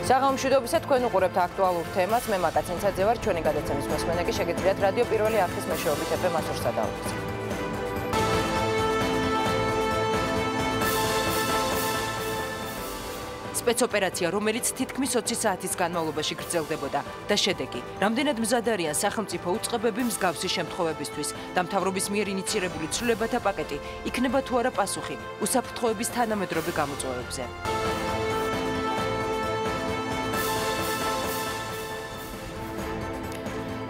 საღამომშვიდობისა თქვენ უყურებთ აქტუალურ თემას. მე მაკა ცინცაძე ვარ, ჩვენი გადაცემის მოსმენა კი შეგიძლიათ რადიო პირველი არხის მეშვეობით FM 103 დაუწყოთ. სპეცოპერაცია, რომელიც თითქმის 20 საათის განმავლობაში გრძელდებოდა და შედეგი. რამდენად მზად არიან სახელმწიფო უწყებები მსგავსი შემთხვევებისთვის და მთავრობის მიერ ინიცირებული ცვლილებათა პაკეტი იქნება თუ არა პასუხი უსაფრთხოების თანამედროვე გამოწვევებზე.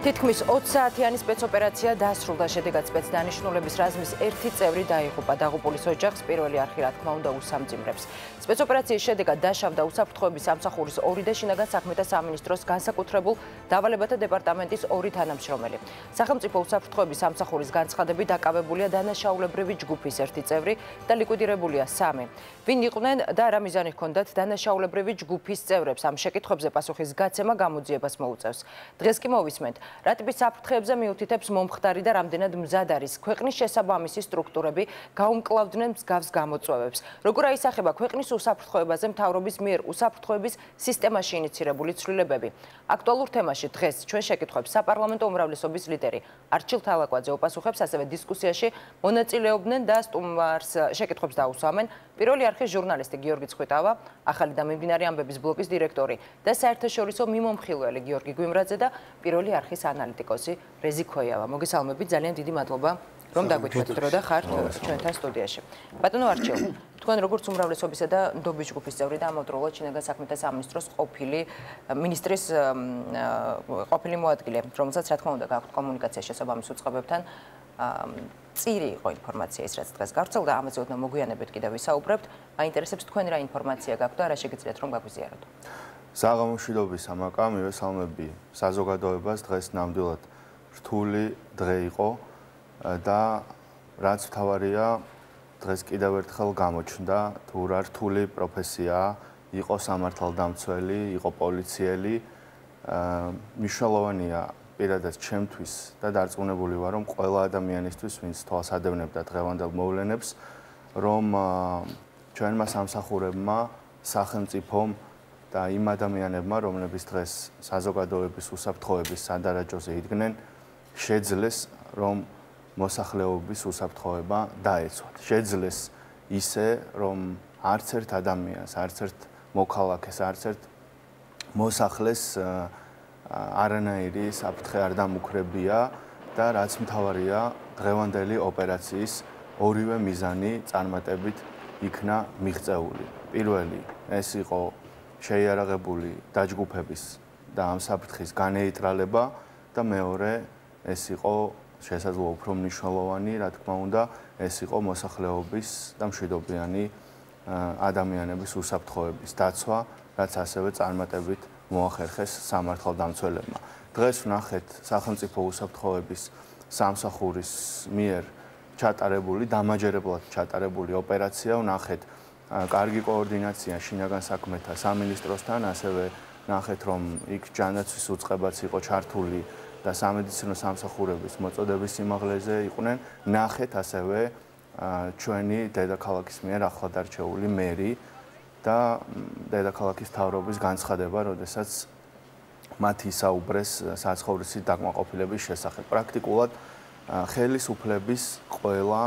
თითქმის 20 საათიანი სპეცოპერაცია დასრულდა, შედეგად სპეცდანიშნულების რაზმის ერთი წევრი დაიღუპა. დაღუპულის ოჯახს პირველი არხი რა თქმა უნდა უსამძიმრებს. სპეცოპერაციის შედეგად დაშავდა უსაფრთხოების სამსახურის 2 და შინაგან საქმეთა სამინისტროს განსაკუთრებულ დავალებათა დეპარტამენტის 2 თანამშრომელი. სახელმწიფო უსაფრთხოების სამსახურის განცხადებით დაკავებულია დანაშაულებრივი ჯგუფის ერთი წევრი და ლიკვიდირებულია 3. ვინ იყვნენ და რა მიზანი ჰქონდათ დანაშაულებრივი ჯგუფის წევრებს? ამ შეკითხვებზე პასუხის გაცემა გამოძიებას მოუწევს. დღეს კი მოვისმენთ რა ტიპის საფრთხეებზე მიუთითებს მომხდარი და რამდენად მზად არის ქვეყნის შესაბამისი სტრუქტურები გაუმკლავდნენ მსგავს გამოწვევებს. როგორ აისახება ქვეყნის უსაფრთხოებაზე მთავრობის მიერ უსაფრთხოების სისტემაში ინიცირებული ცვლილებები. აქტუალურ თემაში დღეს ჩვენ შეკითხვებს საპარლამენტო უმრავლესობის ლიდერი არჩილ თალაკვაძე უპასუხებს, ასევე დისკუსიაში მონაწილეობდნენ და სტუმარს შეკითხვებს დაუსვამენ პირველი არხის ჟურნალისტი გიორგი ცხვიტავა, ახალი და მიმდინარე ამბების ბლოკის დირექტორი და საერთაშორისო მიმომხილველი გიორგი გვიმრაძე და პირველი არხის ანალიტიკოსი რეზი ქოიავა. მოგესალმებით, ძალიან დიდი მადლობა რომ დაგვითვლეთ დრო და ხართ ჩვენთან სტუდიაში. ბატონო არჩილ, თქვენ როგორც უმრავლესობისა და ნდობის ჯგუფის წევრი და ამავდროულად შინაგან საქმეთა სამინისტროს ყოფილი მინისტრის ყოფილი მოადგილე, რომელსაც რა თქმა უნდა გაქვთ კომუნიკაცია შესაბამის უწყებებთან, წირი იყო ინფორმაცია ის, რაც დღეს გავრცელდა, ამაზე ოდნავ მოგვიანებით კიდევ ვისაუბრებთ. მაინტერესებს თქვენ რა ინფორმაცია გაქვთ და რა შეგიძლიათ რომ გაგვიზიაროთ. საღამომშვიდობისა მაკა, მივესალმები საზოგადოებას. დღეს ნამდვილად რთული დღე იყო და რაც მთავარია, დღეს კიდევ ერთხელ გამოჩნდა თუ რა რთული პროფესიაა, იყო სამართალდამცველი, იყო პოლიციელი. მნიშვნელოვანია პირადად ჩემთვის და დარწმუნებული ვარ, რომ ყველა ადამიანისთვის, ვინც თვალს ადევნებდა დღევანდელ მოვლენებს, რომ ჩვენმა სამსახურებმა, სახელმწიფომ და იმ ადამიანებმა, რომლებიც დღეს საზოგადოების უსაფრთხოების სადარაჯოზე იდგნენ, შეძლეს, რომ მოსახლეობის უსაფრთხოება დაეცვათ. შეძლეს ისე, რომ არც ერთ ადამიანს, არც ერთ მოქალაქეს, არც ერთ მოსახლეს არანაირი საფრთხე არ დამუქრებია და რაც მთავარია, დღევანდელი ოპერაციის ორივე მიზანი წარმატებით იქნა მიღწეული. პირველი, ეს იყო შეიარაღებული დაჯგუფების და ამ საფრთხის განეიტრალება და მეორე, ეს იყო შესაძლოა უფრო მნიშვნელოვანი, რა თქმა უნდა, ეს იყო მოსახლეობის და მშვიდობიანი ადამიანების უსაფრთხოების დაცვა, რაც ასევე წარმატებით მოახერხეს სამართალდამცველებმა. დღეს ვნახეთ სახელმწიფო უსაფრთხოების სამსახურის მიერ ჩატარებული, დამაჯერებლად ჩატარებული ოპერაცია, ვნახეთ კარგი კოორდინაცია შინაგან საქმეთა სამინისტროსთან, ასევე ნახეთ, რომ იქ ჯანდაცვის უწყებაც იყო ჩართული და სამედიცინო სამსახურების მოწოდების სიმაღლეზე იყვნენ. ნახეთ ასევე ჩვენი დედაქალაქის მიერ ახლად არჩეული მერი და დედაქალაქის მთავრობის განცხადება, როდესაც მათ ისაუბრეს საცხოვრისი დაკმაყოფილების შესახებ. პრაქტიკულად ხელისუფლების ყველა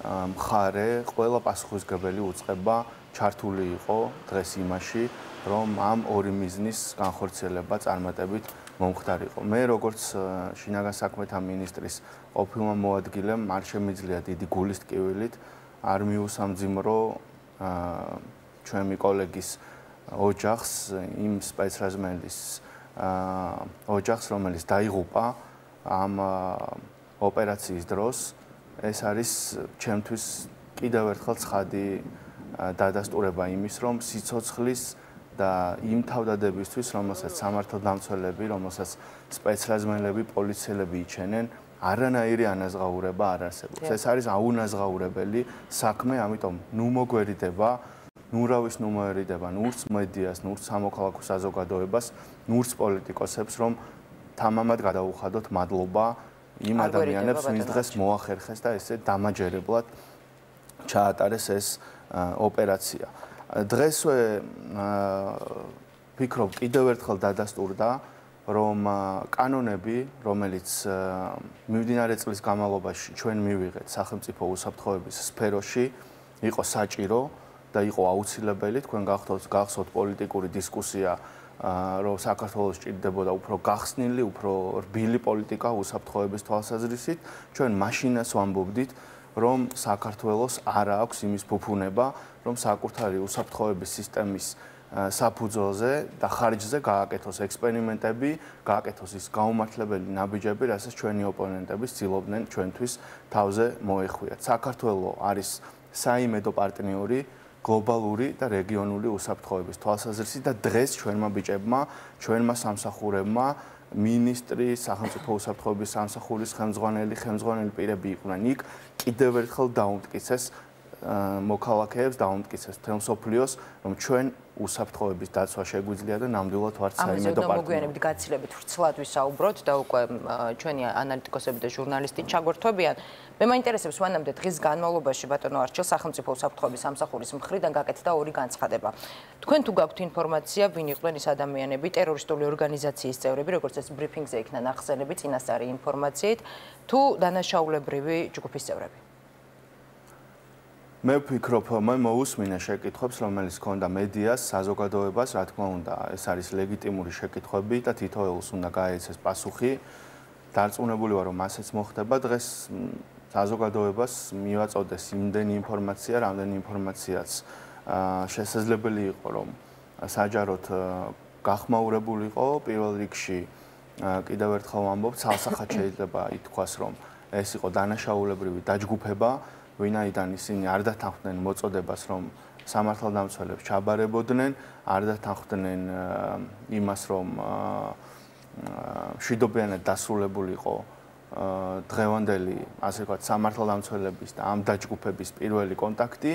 მხარე, ყველა პასუხისმგებელი უწყება ჩართული იყო დღეს იმაში, რომ ამ ორი მიზნის განხორციელება წარმატებით მომხდარიყო. მე როგორც შინაგან საქმეთა მინისტრის ყოფილმა მოადგილემ არ შემიძლია დიდი გულის ტკივილით არ მიუსამძიმრო ჩვენი კოლეგის ოჯახს, იმ სპეცრაზმელის ოჯახს, რომელიც დაიღუპა ამ ოპერაციის დროს. ეს არის ჩემთვის კიდევ ერთხელ ცხადი დადასტურება იმის, რომ სიცოცხლის და იმ თავდადებისთვის, რომელსაც სამართალდამცველები, რომელსაც სპეცრაზმელები, პოლიციელები იჩენენ, არანაირი ანაზღაურება არ არსებობს. ეს არის აუნაზღაურებელი საქმე, ამიტომ ნუ მოგვერიდება, ნურავის ნუ მოერიდება ნურც მედიას, ნურც სამოქალაქო საზოგადოებას, ნურც პოლიტიკოსებს, რომ თამამად გადაუხადოთ მადლობა იმ ადამიანებს, ვინც დღეს მოახერხეს და ესე დამაჯერებლად ჩაატარეს ეს ოპერაცია. დღესვე ვფიქრობ, კიდევ ერთხელ დადასტურდა, რომ კანონები, რომელიც მიმდინარე წლის განმავლობაში ჩვენ მივიღეთ სახელმწიფო უსაფრთხოების სფეროში, იყო საჭირო და იყო აუცილებელი. თქვენ გახსოვთ პოლიტიკური დისკუსია, რომ საქართველოს ჭირდებოდა უფრო გახსნილი, უფრო რბილი პოლიტიკა უსაფრთხოების თვალსაზრისით. ჩვენ მაშინაც ვამბობდით, რომ საქართველოს არ აქვს იმის ფუფუნება, რომ საკუთარი უსაფრთხოების სისტემის საფუძველზე და ხარჯზე გააკეთოს ექსპერიმენტები, გააკეთოს ის გაუმართლებელი ნაბიჯები, რასაც ჩვენი ოპონენტები ცდილობდნენ ჩვენთვის თავზე მოეხვიათ. საქართველოს არის საიმედო პარტნიორი გლობალური და რეგიონული უსაფრთხოების თვალსაზრისით და დღეს ჩვენმა ბიჭებმა, ჩვენმა სამსახურებმა, მინისტრი, სახელმწიფო უსაფრთხოების სამსახურის ხელმძღვანელი პირები იყვნენ იქ, კიდევ ერთხელ დაუმტკიცეს მოქალაქეებს, დაუმტკიცეს მთელ მსოფლიოს, რომ ჩვენ უსაფრთხოების დაცვა შეგვიძლია და ნამდვილად ვართ საიმედო პარტნიორი. მოგვიანებით გაცილებით ვრცლად ვისაუბროთ და უკვე ჩვენი ანალიტიკოსები და ჟურნალისტი ჩაგვერთვებიან. მე მაინტერესებს მანამდე დღის განმავლობაში ბატონო არჩილ სახელმწიფო უსაფრთხოების სამსახურის მხრიდან გაკეთდა ორი განცხადება. თქვენ თუ გაქვთ ინფორმაცია, ვინ იყვნენ ის ადამიანები, ტერორისტული ორგანიზაციის წევრები, როგორც ეს ბრიფინგზე იქნა ნახსენები წინასწარი ინფორმაციით, თუ დანაშაულებრივი ჯგუფის წევრები? მე ვფიქრობ, მე მოусმინე შეკითხვებს, რომელიც ჰქონდა მედიას, საზოგადოებას, რა თქმა უნდა, ეს არის ლეგიტიმური შეკითხვები და თითოეულს უნდა გაეცეს პასუხი. დარწმუნებული ვარ, რომ ასეც მოხდება. დღეს საზოგადოებას მივაწოდეს იმდენი ინფორმაცია, რამდენი ინფორმაციაც შესაძლებელი იყო, რომ საჯაროდ გახმაურებულიყო. პირველ რიგში კიდევ ერთხელ ვამბობ, ცალსახად შეიძლება ითქვას, რომ ეს იყო დანაშაულებრივი დაჯგუფება, ვინაიდან ისინი არ დათანხმდნენ მოწოდებას, რომ სამართალდამცველებს ჩაბარებოდნენ, არ დათანხმდნენ იმას, რომ მშვიდობიანად დასრულებულიყო დღევანდელი, ასე ვთქვათ, სამართალდამცველების და ამ დაჯგუფების პირველი კონტაქტი.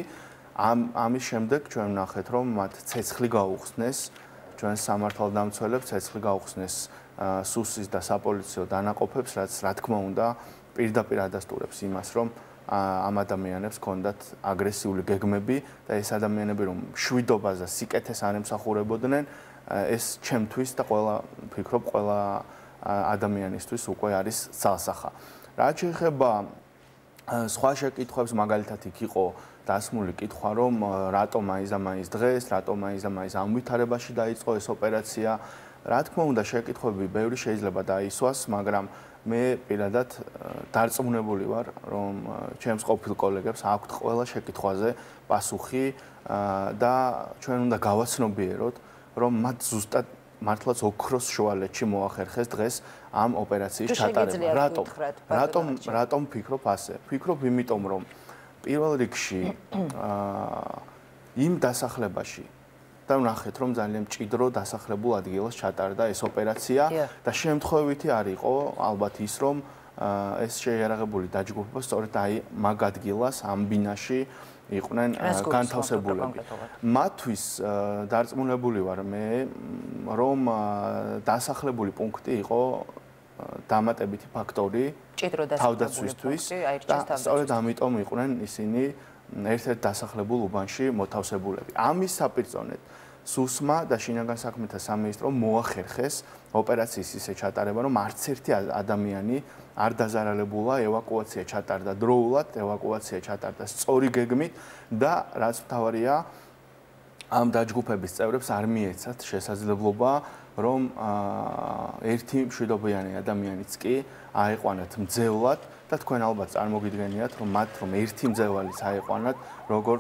ამის შემდეგ ჩვენ ვნახეთ, რომ მათ ცეცხლი გაუხსნეს, ჩვენ სამართალდამცველებს ცეცხლი გაუხსნეს სუსის და საპოლიციო დანაყოფებს, რაც რა თქმა უნდა პირდაპირ ადასტურებს იმას, რომ ამ ადამიანებს ჰქონდათ აგრესიული გეგმები და ეს ადამიანები რომ მშვიდობას და სიკეთეს არ ემსახურებოდნენ, ეს ჩემთვის და ვფიქრობ ყველა ადამიანისთვის უკვე არის ძალსახა. რაც შეეხება სხვა შეკითხვებს, მაგალითად იქ იყო დასმული კითხვა, რომ რატომ მაინც და მაინც დღეს, რატომ მაინც და მაინც ამ ვითარებაში დაიწყო ეს ოპერაცია. რა თქმა უნდა, შეკითხვები ბევრი შეიძლება დაისვას, მაგრამ მე პირადად დარწმუნებული ვარ, რომ ჩემს ყოფილ კოლეგებს აქვთ ყველა შეკითხვაზე პასუხი და ჩვენ უნდა გავაცნობიეროთ, რომ მათ ზუსტად მართლაც ოქროს შუალედში მოახერხეს დღეს ამ ოპერაციის ჩატარება. რატომ ვფიქრობ ასე? ვფიქრობ იმიტომ, რომ პირველ რიგში იმ დასახლებაში და ვნახეთ, რომ ძალიან მჭიდრო დასახლებულ ადგილას ჩატარდა ეს ოპერაცია და შემთხვევითი არ იყო ალბათ ის, რომ ეს შეიარაღებული დაჯგუფება სწორედ აი მაგ ადგილას, ამ ბინაში იყვნენ განთავსებულები. მათთვის დარწმუნებული ვარ მე, რომ დასახლებული პუნქტი იყო დამატებითი ფაქტორი თავდაცვისთვის და სწორედ ამიტომ იყვნენ ისინი ერთ-ერთ დასახლებულ უბანში მოთავსებულები. ამის საპირწონედ სუსმა და შინაგან საქმეთა სამინისტრომ მოახერხეს ოპერაციის ისე ჩატარება, რომ არც ერთი ადამიანი არ დაზარალებულა, ევაკუაცია ჩატარდა დროულად, ევაკუაცია ჩატარდა სწორი გეგმით და რაც მთავარია, ამ დაჯგუფების წევრებს არ მიეცათ შესაძლებლობა, რომ ერთი მშვიდობიანი ადამიანიც კი აეყვანათ მძევლად და თქვენ ალბათ წარმოგიდგენიათ, რომ მათ რომ ერთი მძევალიც აეყვანათ, როგორ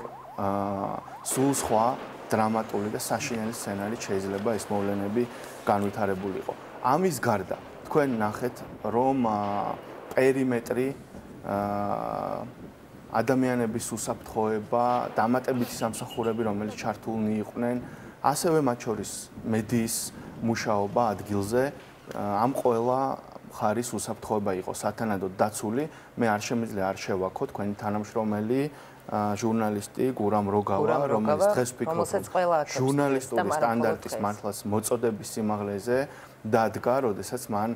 სულ სხვა დრამატული და საშინელი სცენარით შეიძლება ეს მოვლენები განვითარებულიყო. ამის გარდა თქვენ ნახეთ, რომ პერიმეტრი ადამიანების უსაფრთხოება, დამატებითი სამსახურები, რომელიც ჩართულნი იყვნენ, ასევე მათ შორის მედიის მუშაობა ადგილზე, ამ ყველა მხარის უსაფრთხოება იყო სათანადოდ დაცული. მე არ შემიძლია არ შევაქო თქვენი თანამშრომელი ჟურნალისტი გურამ როგავა, რომელიც დღეს ვფიქრობ ჟურნალისტური სტანდარტის მართლაც მოწოდების სიმაღლეზე დადგა, როდესაც მან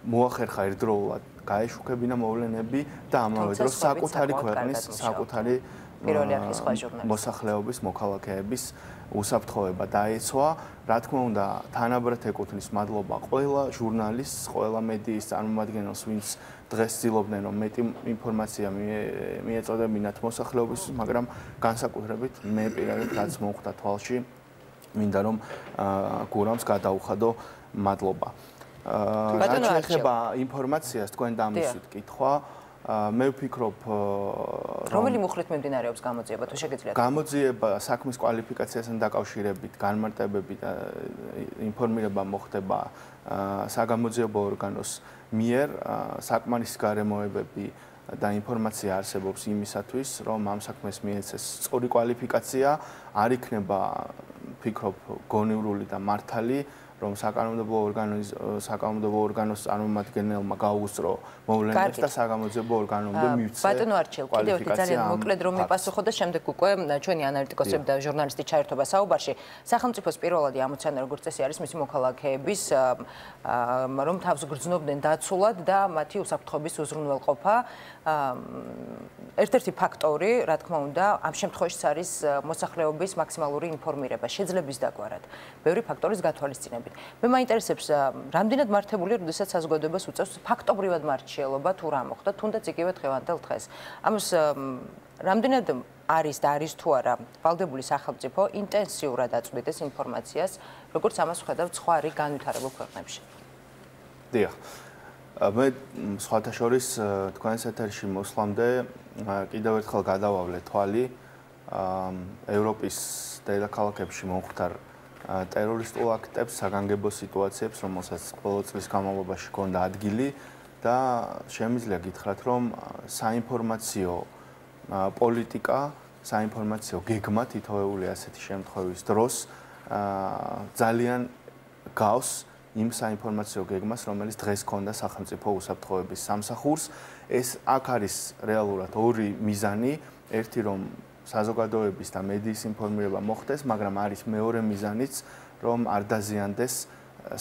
მოახერხა ერთდროულად გაეშუქებინა მოვლენები და ამავე დროს საკუთარი ქვეყნის, საკუთარი პირველი არხის სხვა ჟურნალისტი. მოსახლეობის მოქალაქეების უსაფრთხოება დაეცვა. Რა თქმა უნდა, თანაბრად ეკუთვნის მადლობა ყველა ჟურნალისტს, ყველა მედიის წარმომადგენელს, ვინც დღეს ცდილობდნენ, რომ მეტი ინფორმაცია მიეწოდებინათ მოსახლეობისთვის, მაგრამ განსაკუთრებით მე პირადად რაც მოხვდა თვალში, მინდა რომ გურამს გადაუხადო მადლობა. რაც შეეხება ინფორმაციას, თქვენ დამისვით კითხვა, მე ვფიქრობ, რომელი მუხლით მიმდინარეობს გამოძიება, თუ შეგიძლიათ? გამოძიება საქმის კვალიფიკაციასთან დაკავშირებით, განმარტებებით ინფორმირება მოხდება საგამოძიებო ორგანოს მიერ, საკმარისი გარემოებები და ინფორმაცია არსებობს იმისათვის, რომ ამ საქმეს მიეცეს სწორი კვალიფიკაცია, არ იქნება, ვფიქრობ, გონივრული და მართალი, რომ საკანონმდებლო ორგანოს წარმომადგენელმა გაუგზრო მოვლენებს და საგამოძიებო ორგანომდე მივცე. ბატონო არჩილ, კიდევ ერთი ძალიან მოკლედ რომ მიპასუხო და შემდეგ უკვე ჩვენი ანალიტიკოსები და ჟურნალისტი ჩაერთობა საუბარში. სახელმწიფოს პირველადი ამოცანა როგორც წესი არის მისი მოქალაქეების რომ თავს გრძნობდნენ დაცულად და მათი უსაფრთხოების უზრუნველყოფა. ერთ-ერთი ფაქტორი, რა თქმა უნდა, ამ შემთხვევაშიც არის მოსახლეობის მაქსიმალური ინფორმირება, შეძლების დაგვარად. ბევრი ფაქტორის გათვალისწინებით. მე მაინტერესებს, რამდენად მართებულია, როდესაც საზოგადოებას უწევს ფაქტობრივად მარჩიელობა თუ რა მოხდა, თუნდაც იგივე დღევანდელ დღეს. ამას რამდენად არის და არის თუ არა ვალდებული სახელმწიფო ინტენსიურად აწვდიდეს ინფორმაციას, როგორც ამას ვხედავთ სხვა რიგ განვითარებულ ქვეყნებში. დიახ. მე სხვათა შორის თქვენს ეთერში მოსვლამდე კიდევ ერთხელ გადავავლე თვალი ევროპის დედაქალაქებში მომხდარ ტერორისტულ აქტებს, საგანგებო სიტუაციებს, რომელსაც ბოლო წლის განმავლობაში ჰქონდა ადგილი და შემიძლია გითხრათ, რომ საინფორმაციო პოლიტიკა, საინფორმაციო გეგმა თითოეული ასეთი შემთხვევის დროს ძალიან გავს იმ საინფორმაციო გეგმას, რომელიც დღეს ჰქონდა სახელმწიფო უსაფრთხოების სამსახურს. ეს აქ არის რეალურად ორი მიზანი, ერთი რომ საზოგადოების და მედიის ინფორმირება მოხდეს, მაგრამ არის მეორე მიზანიც, რომ არ დაზიანდეს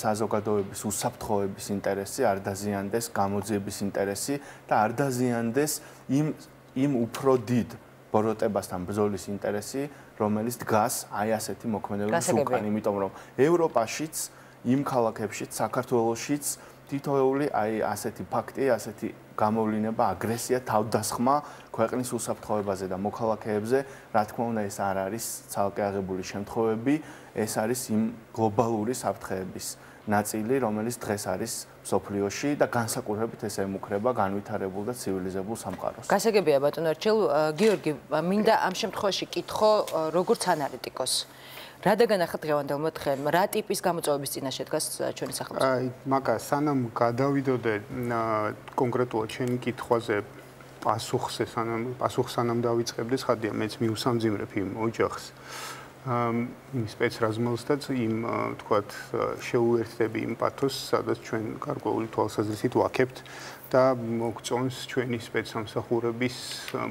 საზოგადოების უსაფრთხოების ინტერესი, არ დაზიანდეს გამოძიების ინტერესი და არ დაზიანდეს იმ უფრო დიდ ბოროტებასთან ბრძოლის ინტერესი, რომელიც დგას აი ასეთი მოქმედებების უკან, იმიტომ რომ ევროპაშიც, იმ ქალაქებშიც, საქართველოშიც თითოეული აი ასეთი ფაქტი, ასეთი გამოვლინება, აგრესია, თავდასხმა ქვეყნის უსაფრთხოებაზე და მოქალაქეებზე, რა თქმა უნდა, ეს არ არის ცალკე აღებული შემთხვევები, ეს არის იმ გლობალური საფრთხეების ნაწილი, რომელიც დღეს არის მსოფლიოში და განსაკუთრებით ეს ემუქრება განვითარებულ და ცივილიზებულ სამყაროს. გასაგებია ბატონო არჩილ, გიორგი, მინდა ამ შემთხვევაში კითხო როგორც ანალიტიკოს. რა დაგანახა დღევანდელმა დღემ, რა ტიპის გამოწვევების წინაშე დგას ჩვენი სახელმწიფო? მაკა, სანამ გადავიდოდე კონკრეტულად შენი კითხვაზე პასუხს სანამ დავიწყებდე, ხადია მეც მიუსამძიმრებ იმ ოჯახს. იმ სპეცრაზმელსაც იმ თქვათ შეუერთდები იმ პათოსს, სადაც ჩვენ გარკვეული თვალსაზრისით ვაქებთ და მოგწონს ჩვენი სპეცსამსახურების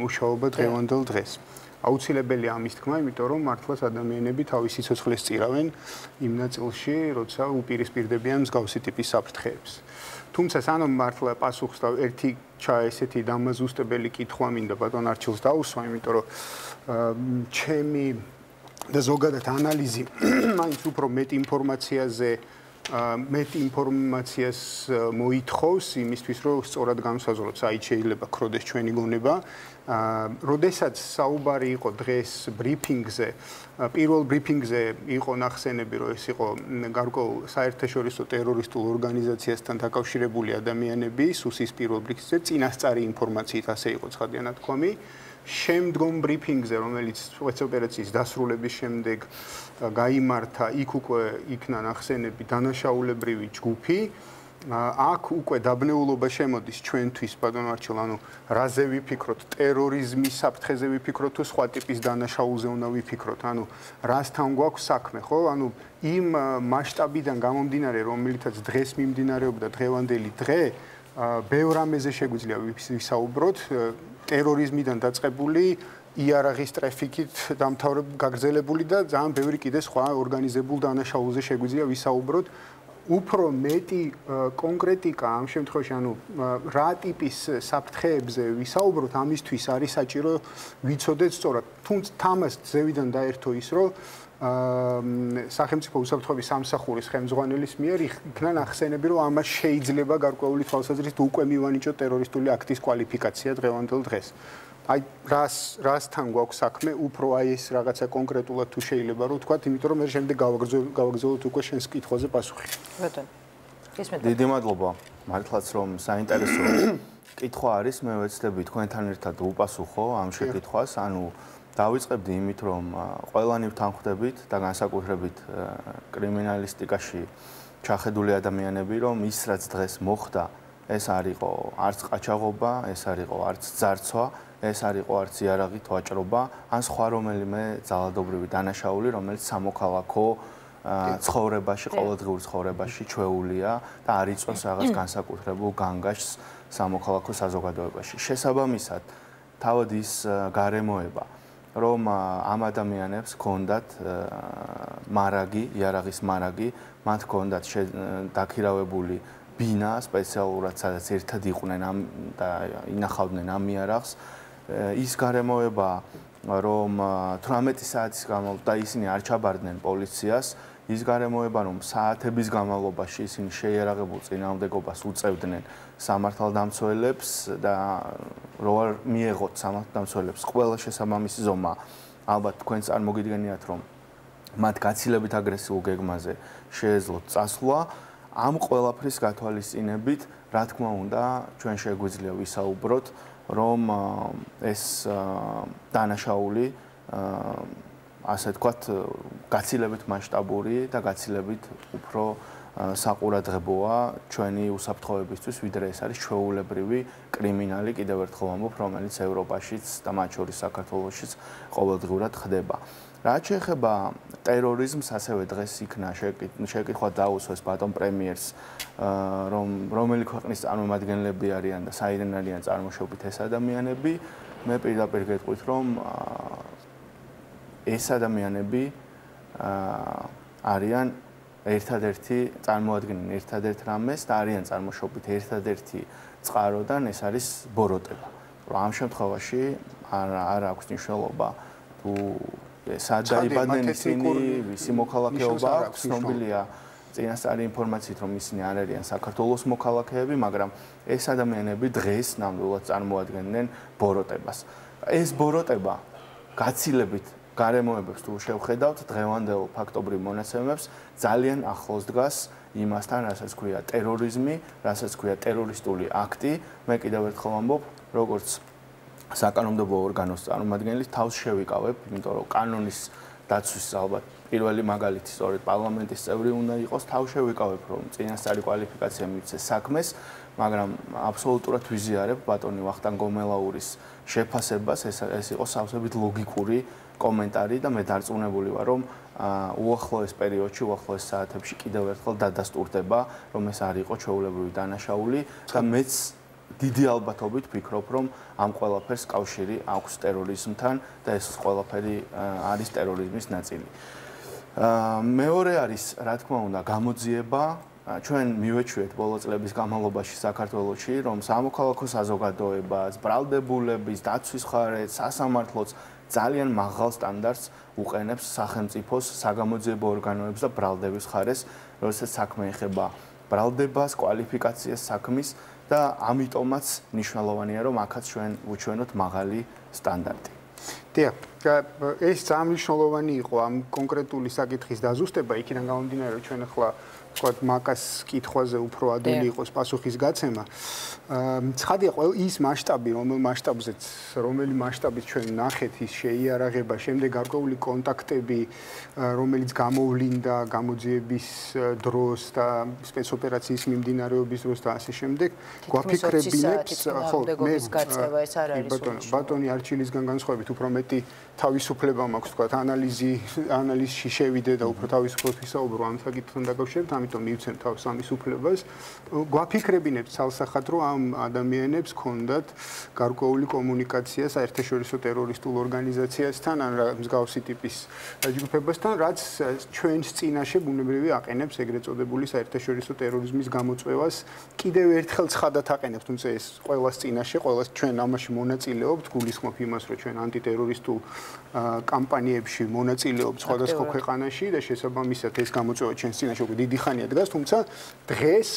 მუშაობა დღევანდელ დღეს. აუცილებელია ამის თქმა, იმიტომ რომ მართლაც ადამიანები თავის სიცოცხლეს წირავენ იმ ნაწილში, როცა უპირისპირდებიან მსგავსი ტიპის საფრთხეებს. თუმცა სანამ მართლა პასუხს და ერთი ესეთი დამაზუსტებელი კითხვა მინდა ბატონ არჩილს დაუსვა, იმიტომ რომ ჩემი და ზოგადად ანალიზი მაინც უფრო მეტ ინფორმაციას მოითხოვს იმისთვის, რომ სწორად განსაზღვროთ, საით შეიძლება ქროდეს ჩვენი გონება. როდესაც საუბარი იყო დღეს ბრიფინგზე, პირველ ბრიფინგზე იყო ნახსენები, რომ ეს იყო გარკვეულ საერთაშორისო ტერორისტულ ორგანიზაციასთან დაკავშირებული ადამიანები, სუსის პირველ ბრიფინგზე წინასწარი ინფორმაციით ასე იყო ცხადია ნათქვამი. შემდგომ ბრიფინგზე, რომელიც სპეცოპერაციის დასრულების შემდეგ გაიმართა, იქ უკვე იქნა ნახსენები დანაშაულებრივი ჯგუფი. აქ უკვე დაბნეულობა შემოდის ჩვენთვის, ბატონო არჩილ, ანუ რაზე ვიფიქროთ, ტერორიზმის საფრთხეზე ვიფიქროთ თუ სხვა ტიპის დანაშაულზე უნდა ვიფიქროთ, ანუ რასთან გვაქვს საქმე, ხო? ანუ იმ მასშტაბიდან გამომდინარე, რომელიცაც დღეს მიმდინარეობდა დღევანდელი დღე, ბევრ რამეზე შეგვიძლია ვისაუბროთ, ტერორიზმიდან დაწყებული, იარაღის ტრაფიკით გაგრძელებული და ძალიან ბევრი კიდე სხვა ორგანიზებულ დანაშაულზე შეგვიძლია ვისაუბროთ. უფრო მეტი კონკრეტიკა ამ შემთხვევაში, ანუ რა ტიპის საფრთხეებზე ვისაუბროთ, ამისთვის არის საჭირო ვიცოდეთ სწორად. თუმცა თამას ზევიდან დაერთო ის, რომ სახელმწიფო უსაფრთხოების სამსახურის ხელმძღვანელის მიერ იქნა ნახსენები, რომ ამას შეიძლება გარკვეული თვალსაზრისით უკვე მივანიჭოთ ტერორისტული აქტის კვალიფიკაცია დღევანდელ დღეს. აი რასთან გვაქვს საქმე, უფრო აი ეს რაღაცა კონკრეტულად თუ შეიძლება რომ ვთქვათ, იმიტომ რომ მე შემდეგ გავაგრძელოთ უკვე შენს კითხვაზე პასუხი. ბატონო. დიდი მადლობა. მართლაც რომ საინტერესო კითხვა არის, მე ვეცდები თქვენთან ერთად უპასუხო ამ შეკითხვას, ანუ დავიწყებდი იმით, რომ ყველანი ვთანხმდებით და განსაკუთრებით კრიმინალისტიკაში ჩახედული ადამიანები, რომ ის რაც დღეს მოხდა, ეს არ იყო არც ყაჩაღობა, ეს არ იყო არც ძარცვა, ეს არ იყო არც იარაღით ვაჭრობა, ან სხვა რომელიმე ძალადობრივი დანაშაული, რომელიც სამოქალაქო ცხოვრებაში, ყოველდღიურ ცხოვრებაში ჩვეულია და არ იწვევს რაღაც განსაკუთრებულ განგაშს სამოქალაქო საზოგადოებაში. შესაბამისად, თავად ის გარემოება, რომ ამ ადამიანებს ჰქონდათ მარაგი, იარაღის მარაგი, მათ ჰქონდათ დაქირავებული ბინა სპეციალურად, სადაც ერთად იყვნენ და ინახავდნენ ამ იარაღს. ის გარემოება, რომ 18 საათის განმავლობაში ისინი არ ჩაბარდნენ პოლიციას, ის გარემოება, რომ საათების განმავლობაში ისინი შეიარაღებულ წინააღმდეგობას უწევდნენ სამართალდამცველებს და რო არ მიეღოთ სამართალდამცველებს ყველა შესაბამისი ზომა, ალბათ თქვენ წარმოგიდგენიათ, რომ მათ გაცილებით აგრესიულ გეგმაზე შეეძლოთ წასვლა. ამ ყველაფრის გათვალისწინებით, რა თქმა უნდა, ჩვენ შეგვიძლია ვისაუბროთ, რომ ეს დანაშაული ასე ვთქვათ, გაცილებით მასშტაბური და გაცილებით უფრო საყურადღებოა ჩვენი უსაფრთხოებისთვის, ვიდრე ეს არის ჩვეულებრივი კრიმინალი, კიდევ ერთხელ ვამბობ, რომელიც ევროპაშიც და მათ შორის საქართველოშიც ყოველდღურად ხდება. რაც შეეხება ტერორიზმს, ასევე დღეს იქნა შეკითხვა დაუსვეს ბატონ პრემიერს, რომელი ქვეყნის წარმომადგენლები არიან და საიდან არიან წარმოშობით ეს ადამიანები. მე პირდაპირ გეტყვით, რომ ეს ადამიანები არიან ერთადერთი წარმოადგენენ ერთადერთ რამეს და არიან წარმოშობით ერთადერთი წყაროდან, ეს არის ბოროტება. ამ შემთხვევაში არ აქვს მნიშვნელობა თუ სად დაიბადნენ ისინი, ვისი მოქალაქეობა აქვს, ცნობილია წინასწარი ინფორმაციით, რომ ისინი არ არიან საქართველოს მოქალაქეები, მაგრამ ეს ადამიანები დღეს ნამდვილად წარმოადგენენ ბოროტებას. ეს ბოროტება გაცილებით გარემოებებს თუ შევხედავთ დღევანდელ ფაქტობრივ მონაცემებს, ძალიან ახლოს დგას იმასთან, რასაც ქვია ტერორიზმი, რასაც ქვია ტერორისტული აქტი. მე კიდევ ერთხელ ვამბობ, როგორც საკანონმდებლო ორგანოს წარმომადგენელი თავს შევიკავებ, იმიტომ რომ კანონის დაცვის ალბათ პირველი მაგალითი სწორედ პარლამენტის წევრი უნდა იყოს, თავს შევიკავებ, რომ წინასწარი კვალიფიკაცია მივცეს საქმეს, მაგრამ აბსოლუტურად ვიზიარებ ბატონი ვახტანგ გომელაურის შეფასებას, ეს იყო სავსებით ლოგიკური კომენტარი და მე დარწმუნებული ვარ, რომ უახლოეს პერიოდში, უახლოეს საათებში კიდევ ერთხელ დადასტურდება, რომ ეს არ იყო ჩვეულებრივი დანაშაული და მეც დიდი ალბათობით ვფიქრობ, რომ ამ ყველაფერს კავშირი აქვს ტერორიზმთან და ეს ყველაფერი არის ტერორიზმის ნაწილი. მეორე არის, რა თქმა უნდა, გამოძიება. ჩვენ მივეჩვიეთ ბოლო წლების განმავლობაში საქართველოში, რომ სამოქალაქო საზოგადოებას, ბრალდებულების, დაცვის მხარეს, სასამართლოც ძალიან მაღალ სტანდარტს უყენებს სახელმწიფოს საგამოძიებო ორგანოებს და ბრალდების მხარეს, როდესაც საქმე ეხება ბრალდებას, კვალიფიკაციას საქმის და ამიტომაც მნიშვნელოვანია, რომ აქაც ჩვენ ვუჩვენოთ მაღალი სტანდარტი. დიახ, ეს ძალიან მნიშვნელოვანი იყო ამ კონკრეტული საკითხის დაზუსტება, იქიდან გამომდინარე, რომ ჩვენ ახლა ვთქვათ, მაკას კითხვაზე უფრო ადვილი იყოს პასუხის გაცემა. ცხადია, ის მასშტაბი, რომელი მასშტაბით ჩვენ ნახეთ ის შეიარაღება, შემდეგ გარკვეული კონტაქტები, რომელიც გამოვლინდა გამოძიების დროს და სპეცოპერაციის მიმდინარეობის დროს და ასე შემდეგ, გვაფიქრებინებს, ხო, მე გაწევა ეს არ არის. ბატონი არჩილისგან განსხვავებით უფრო მეტი თავისუფლება მაქვს თქვა ანალიზში შევიდე და უფრო თავისუფლად ვისაუბრო ამ საკითხთან დაკავშირებით, ამიტომ მივცემ თავს ამის უფლებას. გვაფიქრებინებთ ცალსახად, რომ ამ ადამიანებს ჰქონდათ გარკვეული კომუნიკაცია საერთაშორისო ტერორისტულ ორგანიზაციასთან ან მსგავსი ტიპის ჯგუფებასთან, რაც ჩვენს წინაშე ბუნებრივი აყენებს ეგრეთ წოდებული საერთაშორისო ტერორიზმის გამოწვევას. კიდევ ერთხელ ცხადად აყენებს, თუმცა ეს ყველას წინაშე, ყველას ჩვენ ამაში მონაწილეობთ, გულისხმობ იმას, რომ ჩვენ ანტიტერორისტულ კამპანიებში მონაწილეობთ სხვადასხვა ქვეყანაში და შესაბამისად ეს გამოწვევა ჩვენს წინაშე უკვე დიდი ხანია დგას, თუმცა დღეს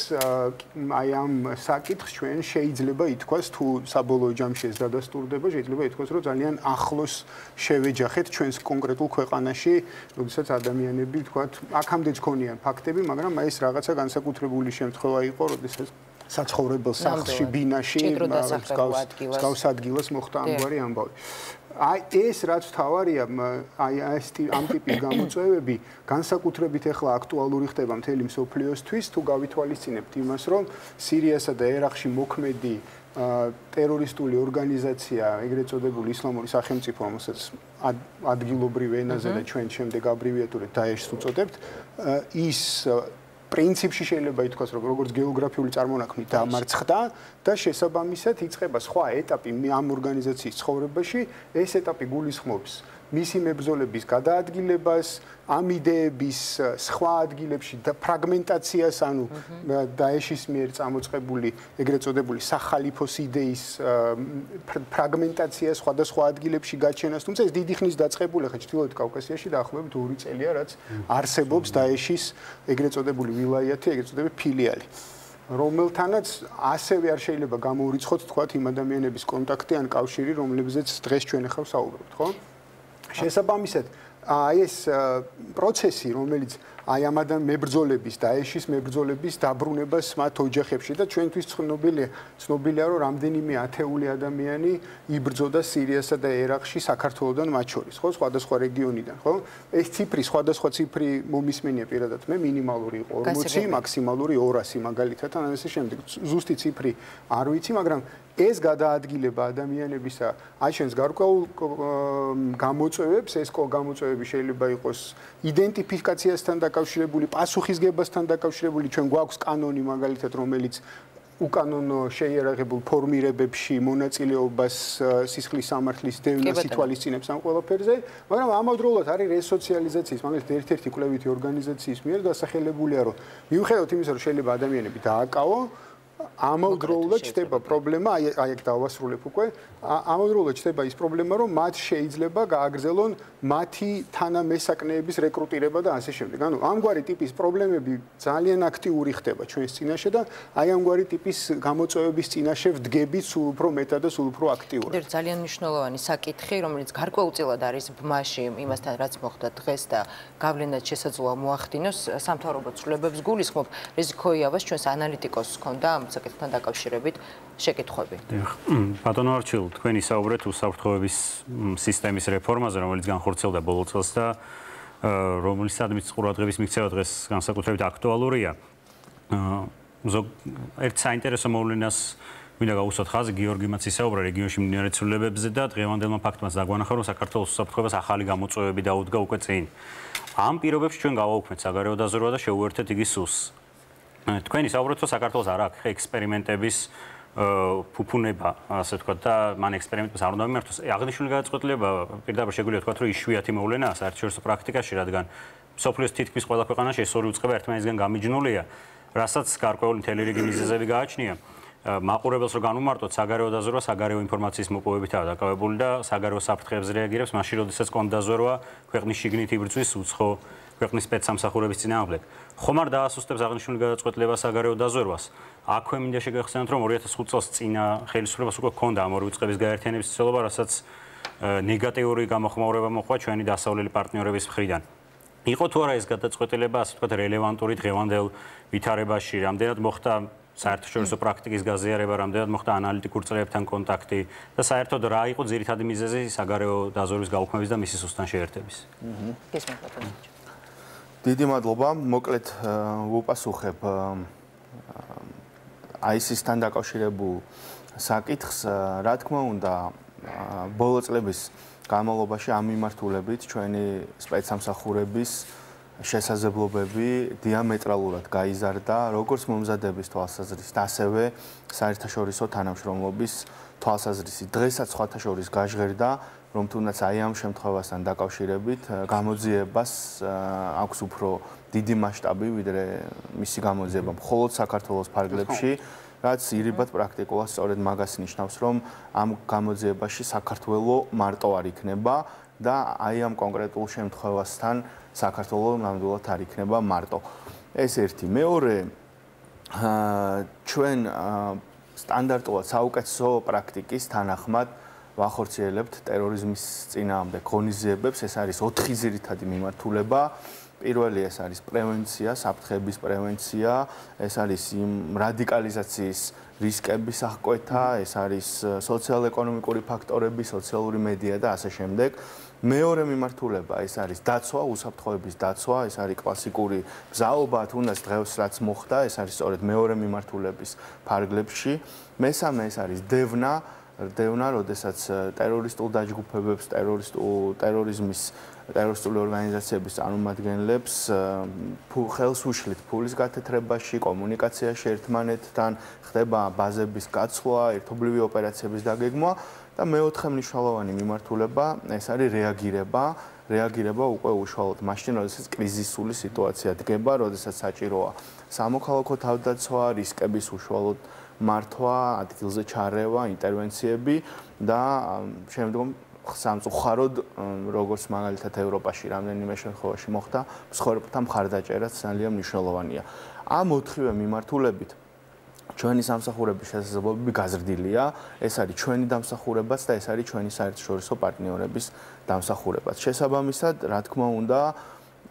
აი ამ საკითხს ჩვენ შეიძლება ითქვას, თუ საბოლოო ჯამში ეს დადასტურდება, შეიძლება ითქვას, რომ ძალიან ახლოს შევეჯახეთ ჩვენს კონკრეტულ ქვეყანაში, როდესაც ადამიანები თქვათ, აქამდეც ქონიან ფაქტები, მაგრამ აი ეს რაღაცა განსაკუთრებული შემთხვევა იყო, როდესაც საცხოვრებელ სახლში, ბინაში, მსგავს ადგილას მოხდა ამგვარი ამბავი. აი ეს რაც თავარია, აი ამ ტიპის გამოწვევები განსაკუთრებით ახლა აქტუალური ხდება მთელი მსოფლიოსთვის, თუ გავითვალისწინებთ იმას, რომ სირიასა და ერაყში მოქმედი ტერორისტული ორგანიზაცია, ეგრეთ წოდებული ისლამური სახელმწიფო, რომელსაც ადგილობრივ ენაზე და ჩვენ შემდეგ აბრევიატურით დაეშს უწოდებთ, ის პრინციპში შეიძლება ითქვას, რომ როგორც გეოგრაფიული წარმონაქმნი დამარცხდა და შესაბამისად იწყება სხვა ეტაპი ამ ორგანიზაციის ცხოვრებაში. ეს ეტაპი გულისხმობს მისი მებრძოლების გადაადგილებას, ამ იდეების სხვა ადგილებში და ფრაგმენტაციას, ანუ დაეშის მიერ წამოწყებული ეგრეთ წოდებული სახალიფოს იდეის ფრაგმენტაციას სხვადასხვა ადგილებში გაჩენას, თუმცა ეს დიდი ხნის დაწყებული ხა ჩრდილოეთ კავკასიაში დაახლოებით 2 წელია, რაც არსებობს დაეშის ეგრეთ წოდებული ვილაიათი, ეგრეთ წოდებული ფილიალი. რომელთანაც ასევე არ შეიძლება გამოურიცხოთ თქვათ იმ ადამიანების კონტაქტი ან კავშირი, რომლებზეც დღეს ჩვენ ახლა ვსაუბრობთ, ხო? შესაბამისად, აი ეს პროცესი, რომელიც აი ამ მებრძოლების, დაეშის მებრძოლების დაბრუნებას მათ ოჯახებში და ჩვენთვის ცნობილია, რომ რამდენიმე ათეული ადამიანი იბრძოდა სირიასა და ერაყში საქართველოსთან მათ შორის, ხო, სხვადასხვა რეგიონიდან, ხო? ეს ციფრი, სხვადასხვა ციფრი მომისმენია პირადად მე, მინიმალური იყო 40, მაქსიმალური 200 მაგალითად, ან ასე შემდეგ. ზუსტი ციფრი არ ვიცი, მაგრამ ეს გადაადგილება ადამიანებისა აჩენს გარკვეულ გამოწვევებს, ეს გამოწვევები შეიძლება იყოს იდენტიფიკაციასთან დაკავშირებული, პასუხისგებასთან დაკავშირებული, ჩვენ გვაქვს კანონი მაგალითად, რომელიც უკანონო შეიარაღებულ ფორმირებებში მონაწილეობას სისხლის სამართლის დევნას ითვალისწინებს ამ ყველაფერზე, მაგრამ ამავდროულად არის რესოციალიზაციის, მაგალითად ერთ-ერთი კვლევითი ორგანიზაციის მიერ დასახელებულია, რომ მიუხედავად იმისა, რომ შეიძლება ადამიანები დააკავო, ამავდროულად ჩნდება პრობლემა, აი აქ დავასრულებ უკვე, ამავდროულად ჩნდება ის პრობლემა, რომ მათ შეიძლება გააგრძელონ მათი თანამესაკნეების რეკრუტირება და ასე შემდეგ. ანუ ამგვარი ტიპის პრობლემები ძალიან აქტიური ხდება ჩვენს წინაშე და აი ამგვარი ტიპის გამოწვევების წინაშე ვდგებით სულ უფრო მეტად და სულ უფრო აქტიურად. ეს ძალიან მნიშვნელოვანი საკითხი, რომელიც გარკვეულწილად არის ბმაში იმასთან, რაც მოხდა დღეს და გავლენაც შესაძლოა მოახდინოს სამთავრობო ცვლილებებს გულისხმობ. რეზი ქოიავას ჩვენს ანალიტიკოსს ჰქონდა ამ საკითხთან დაკავშირებით შეკითხვები. ბატონო არჩილ, თქვენი საუბრეთ უსაფრთხოების სისტემის რეფორმაზე, რომელიც განხორციელდა ბოლო წელს და რომელსაც ყურადღების მიქცევა დღეს განსაკუთრებით აქტუალურია. ერთ საინტერესო მოვლენას მინდა გავუსვათ ხაზი, გიორგი მაც ისაუბრა რეგიონში მიმდინარე ცვლილებებზე და დღევანდელმა ფაქტმაც დაგვანახა, რომ საქართველოს უსაფრთხოებას ახალი გამოწვევები დაუდგა უკვე წინ. ამ პირობებში ჩვენ გავაუქმეთ საგარეო დაზროვა და შევუერთეთ იგი სულს. თქვენი საუბრეთ, რომ საქართველოს არ აქვს ექსპერიმენტების ფუფუნება, ასე ვთქვათ, და მან ექსპერიმენტებს არ უნდა მიმართოს. აღნიშნული გადაწყვეტილება პირდაპირ შეგვიძლია ვთქვათ, რომ იშვიათი მოვლენაა საერთაშორისო პრაქტიკაში, რადგან მსოფლიოს თითქმის ყველა ქვეყანაში ეს ორი უწყება ერთმანეთისგან გამიჯნულია, რასაც გარკვეული მთელი რიგი მიზეზები გააჩნია. მაყურებელს რო განუმარტოთ, საგარეო დაზროვა საგარეო ინფორმაციის მოპოვებითაა დაკავებული და საგარეო საფრთხეებზე რეაგირებს მაშინ, როდესაც კონდაზროვა ქვეყნის შიგნით იბრძვის უცხო ქვეყნის სპეცსამსახურების წინააღმდეგ. ხომ არ დაასუსტებს აღნიშნული გადაწყვეტილება საგარეო დაზროვას. აქვე მინდა შეგახსენოთ, რომ 2005 წელს წინა ხელისუფლებას უკვე ჰქონდა ამ ორი უწყების გაერთიანების ცდილობა, რასაც ნეგატიური გამოხმაურება მოყვა ჩვენი დასავლელი პარტნიორების მხრიდან. იყო თუ არა ეს გადაწყვეტილება, ასე ვთქვათ, რელევანტური დღევანდელ ვითარებაში, რამდენად მოხდა საერთაშორისო პრაქტიკის გაზიარება, რამდენად მოხდა ანალიტიკურ წრეებთან კონტაქტი და საერთოდ რა იყო ძირითადი მიზეზი საგარეო დაზროვის გაუქმების და მისი სუსტან შეერთების. დიდი მადლობა, მოკლედ ვუპასუხებ ISIS-თან დაკავშირებულ საკითხს, რა თქმა უნდა, ბოლო წლების განმავლობაში ამ მიმართულებით ჩვენი სპეცსამსახურების შესაძლებლობები დიამეტრალურად გაიზარდა, როგორც მომზადების თვალსაზრისით, ასევე საერთაშორისო თანამშრომლობის თვალსაზრისით. დღესაც სხვათა შორის გაჟღერდა, რომ თუნდაც აი ამ შემთხვევასთან დაკავშირებით გამოძიებას აქვს უფრო დიდი მასშტაბი, ვიდრე მისი გამოძიება მხოლოდ საქართველოს ფარგლებში, რაც ირიბად პრაქტიკულად სწორედ მაგას ნიშნავს, რომ ამ გამოძიებაში საქართველო მარტო არ იქნება და აი ამ კონკრეტულ შემთხვევასთან საქართველო ნამდვილად არ იქნება მარტო. ეს ერთი. მეორე, ჩვენ სტანდარტულად საუკეთესო პრაქტიკის თანახმად ვახორციელებთ ტერორიზმის წინააღმდეგ ღონისძიებებს. ეს არის 4 ძირითადი მიმართულება. პირველი ეს არის პრევენცია, საფრთხების პრევენცია, ეს არის იმ რადიკალიზაციის რისკების აღკვეთა, ეს არის სოციალ-ეკონომიკური ფაქტორები, სოციალური მედია და ასე შემდეგ. მეორე მიმართულება ეს არის დაცვა, უსაფრთხოების დაცვა, ეს არის კლასიკური მზაობა, თუნდაც დღეს რაც მოხდა, ეს არის სწორედ მეორე მიმართულების ფარგლებში. მესამე ეს არის დევნა, როდესაც ტერორისტულ დაჯგუფებებს, ტერორისტული ორგანიზაციების წარმომადგენლებს ხელს უშლით ფულის გათეთრებაში, კომუნიკაციაში ერთმანეთთან, ხდება ბაზების გაცვლა, ერთობლივი ოპერაციების დაგეგმვა და მეოთხე მნიშვნელოვანი მიმართულება ეს არის რეაგირება უკვე უშუალოდ მაშინ, როდესაც კრიზისული სიტუაცია დგება, როდესაც საჭიროა სამოქალაქო თავდაცვა, რისკების უშუალოდ მართვა, ადგილზე ჩარევა, ინტერვენციები და შემდგომ სამწუხაროდ, როგორც მაგალითად ევროპაში რამდენიმე შემთხვევაში მოხდა, მსხვერპლთა მხარდაჭერაც ძალიან მნიშვნელოვანია. ამ 4-ვე მიმართულებით ჩვენი სამსახურების შესაძლებლობები გაზრდილია, ეს არის ჩვენი დამსახურებაც და ეს არის ჩვენი საერთაშორისო პარტნიორების დამსახურებაც. შესაბამისად, რა თქმა უნდა,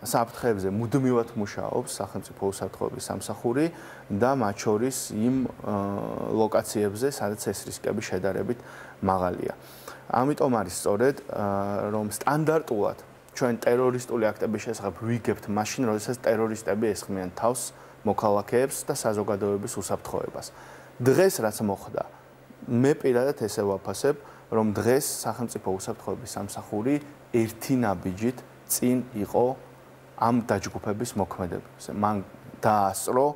საფრთხეებზე მუდმივად მუშაობს სახელმწიფო უსაფრთხოების სამსახური და მათ შორის იმ ლოკაციებზე, სადაც ეს რისკები შედარებით მაღალია. ამიტომ არის სწორედ, რომ სტანდარტულად ჩვენ ტერორისტული აქტების შესახებ ვიგებთ მაშინ, როდესაც ტერორისტები ესხმიან თავს მოქალაქეებს და საზოგადოების უსაფრთხოებას. დღეს რაც მოხდა, მე პირადად ესე ვაფასებ, რომ დღეს სახელმწიფო უსაფრთხოების სამსახური ერთი ნაბიჯით წინ იყო ამ დაჯგუფების მოქმედებებზე. მან დაასწრო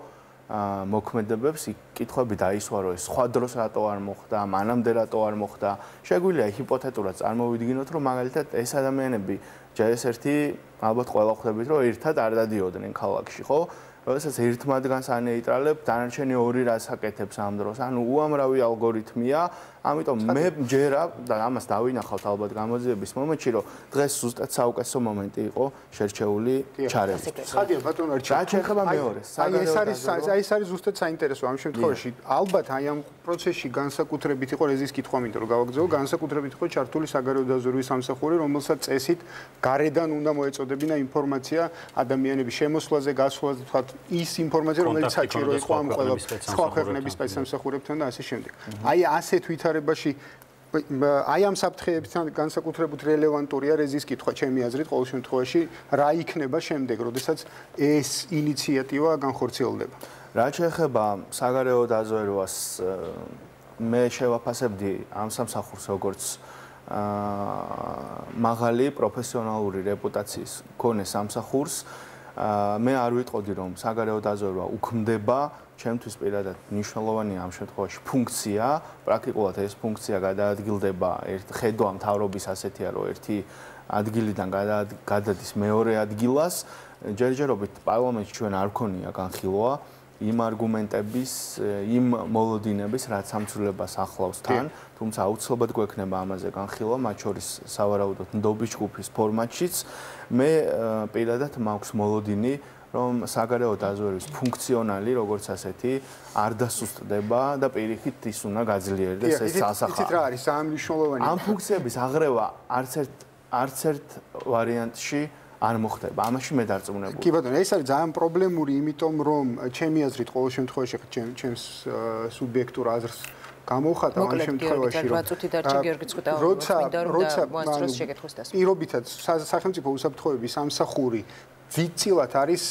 მოქმედებებს, კითხვები დაისვა, რომ ეს სხვა დროს რატო არ მოხდა, მანამდე რატო არ მოხდა. შეგვიძლია ჰიპოთეტურად წარმოვიდგინოთ, რომ მაგალითად ეს ადამიანები ჯერ ეს ერთი ალბათ ყველა ხვდებით, რომ ერთად არ დადიოდნენ ქალაქში, ხო? როდესაც ერთ მათგანს ანეიტრალებ, დანარჩენი ორი რას აკეთებს ამ დროს? ანუ უამრავი ალგორითმია, ამიტომ მე მჯერა და ამას დავინახავთ ალბათ გამოძიების მომენტში, რომ დღეს ზუსტად საუკეთესო მომენტი იყო შერჩეული ჩარევისთვის. ხადია ბატონო არჩილ. რაც შეეხება მეორეს. აი ეს არის ზუსტად საინტერესო ამ შემთხვევაში. ალბათ აი ამ პროცესში განსაკუთრებით იყო რეზის კითხვა, იმიტომ რომ გავაგზავნო, განსაკუთრებით იყო ჩართული საგარეო დაზვერვის სამსახური, რომელსაც წესით გარედან უნდა მოეწოდებინა ინფორმაცია ადამიანების შემოსვლაზე, გასვლაზე, თქვა ის ინფორმაცია, რომელიც საჭირო იყო ამ ყველა სხვა ქვეყნების სპეცსამსახურებთან და ასე შემდეგ. აი ასეთ ვითარებაში აი ამ საფრთხეებთან განსაკუთრებით რელევანტურია რეზის კითხვა, ჩემი აზრით, ყოველ შემთხვევაში რა იქნება შემდეგ, როდესაც ეს ინიციატივა განხორციელდება. რაც შეეხება საგარეო დაზვერვას, მე შევაფასებდი ამ სამსახურს როგორც მაღალი პროფესიონალური რეპუტაციის მქონე სამსახურს. მე არ ვიტყოდი, რომ საგარეო დაზვერვა უქმდება, ჩემთვის პირადად მნიშვნელოვანია ამ შემთხვევაში ფუნქცია, პრაქტიკულად ეს ფუნქცია გადაადგილდება ხედვა მთავრობის ასეთია, რომ ერთი ადგილიდან გადადის მეორე ადგილას, ჯერჯერობით პარლამენტში ჩვენ არ გქონია განხილვა იმ არგუმენტების, იმ მოლოდინების, რაც სამცველებას ახლავს თან, თუმცა აუცილებლად გვექნება ამაზე განხილვა, მათ შორის სავარაუდოდ ნდობის ჯგუფის ფორმატშიც. მე პირადად მაქვს მოლოდინი, რომ საგარეო დაზვერვის ფუნქციონალი, როგორც ასეთი, არ დასუსტდება და პირიქით ის უნდა გაძლიერდეს ეს სასახა. იცით რა არის სამნიშნულოვანი? ამ ფუნქციების აღრევა არც ერთ ვარიანტში არ მოხდება. ამაში მე დარწმუნებული. კი ბატონო, ეს არის ძალიან პრობლემური, იმიტომ რომ ჩემი აზრით ყოველ შემთხვევაში ჩემს სუბიექტურ აზრს გამოვხატა ამ შემთხვევაში, რომ პირობითად სახელმწიფო უსაფრთხოების სამსახური ვიცილად არის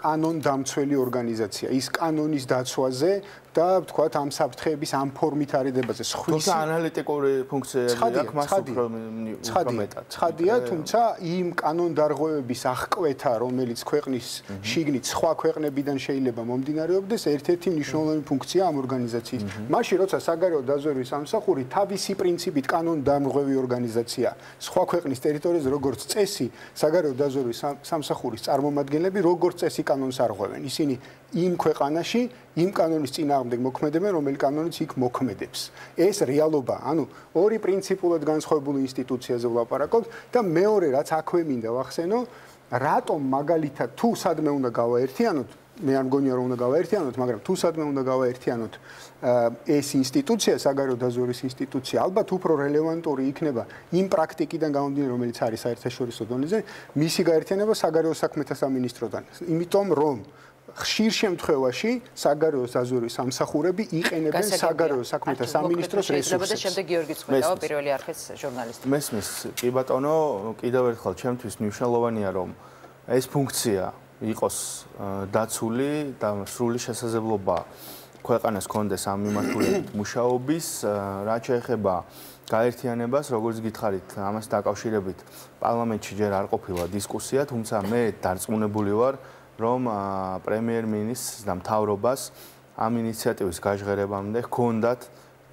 კანონდამცველი ორგანიზაცია. ის კანონის დაცვაზე და თქვათ ამ საფრთხეების ამ ფორმით არიდებაზე სხვისი ანალიტიკური ფუნქციები აქვს მას უფრო მეტად. ცხადია, თუმცა იმ კანონდარღვევების აღკვეთა, რომელიც ქვეყნის შიგნით სხვა ქვეყნებიდან შეიძლება მომდინარეობდეს, ერთ-ერთი მნიშვნელოვანი ფუნქცია ამ ორგანიზაციის. მაშინ როცა საგარეო დაზვერვის სამსახური თავისი პრინციპით კანონდარღვევი ორგანიზაცია, სხვა ქვეყნის ტერიტორიაზე როგორც წესი, საგარეო დაზვერვის სამსახურის წარმომადგენლები როგორც წესი კანონს არღვევენ. ისინი იმ ქვეყანაში, იმ კანონის წინააღმდეგ მოქმედებენ, რომელი კანონიც იქ მოქმედებს. ეს რეალობა, ანუ ორი პრინციპულად განსხვავებული ინსტიტუციაზე ვლაპარაკობთ და მეორე რაც აქვე მინდა ვახსენო, რატომ მაგალითად თუ სადმე უნდა გავაერთიანოთ, მე არ მგონია რომ უნდა გავაერთიანოთ, მაგრამ თუ სადმე უნდა გავაერთიანოთ ეს ინსტიტუცია, საგარეო დაზვერვის ინსტიტუცია, ალბათ უფრო რელევანტური იქნება იმ პრაქტიკიდან გამომდინარე, რომელიც არის საერთაშორისო დონეზე, მისი გაერთიანება საგარეო საქმეთა სამინისტროდან. იმიტომ რომ ხშირ შემთხვევაში საგარეო დაზვერვის სამსახურები იყენებენ საგარეო საქმეთა სამინისტროს რესურსებს. და შემდეგ გიორგი ცხვიტავა, პირველი არხის ჟურნალისტი. მესმის, კი ბატონო, კიდევ ერთხელ ჩემთვის მნიშვნელოვანია რომ ეს ფუნქცია იყოს დაცული და სრული შესაძლებლობა ქვეყანას კონდეს ამ მიმართულებით მუშაობის, რაც შეეხება გაერთიანებას, როგორც გითხარით, ამას დაკავშირებით პარლამენტში ჯერ არ ყოფილა დისკუსია, თუმცა მე დარწმუნებული ვარ, რომ პრემიერ-მინისტრს და მთავრობას ამ ინიციატივის გაჟღერებამდე ჰქონდათ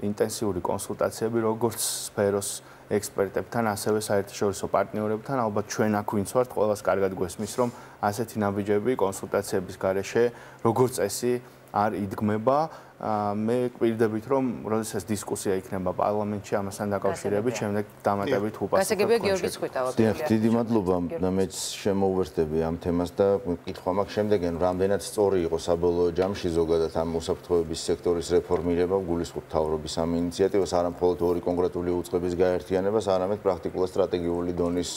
ინტენსიური კონსულტაციები როგორც სფეროს ექსპერტებთან, ასევე საერთაშორისო პარტნიორებთან, ალბათ ჩვენ აქ ვინც ვართ, ყველას კარგად გვესმის, რომ ასეთი ნაბიჯები კონსულტაციების გარეშე როგორც წესი არ იდგმება. მე გვპირდებით, რომ როდესაც დისკუსია იქნება პარლამენტში ამასთან დაკავშირებით, შემდეგ დამატებით უპასუხებ. გასაგებია გიორგი ცხვიტავა. დიდი მადლობა და მეც შემოუერთდები ამ თემას და კითხვა მაქვს შემდეგენ, რამდენად სწორი იყო საბოლოო ჯამში ზოგადად ამ უსაფრთხოების სექტორის რეფორმირება, გულისხმობ მთავრობის ამ ინიციატივას, არა მხოლოდ ორი კონკრეტული უწყების გაერთიანებას, არამედ პრაქტიკულად სტრატეგიული დონის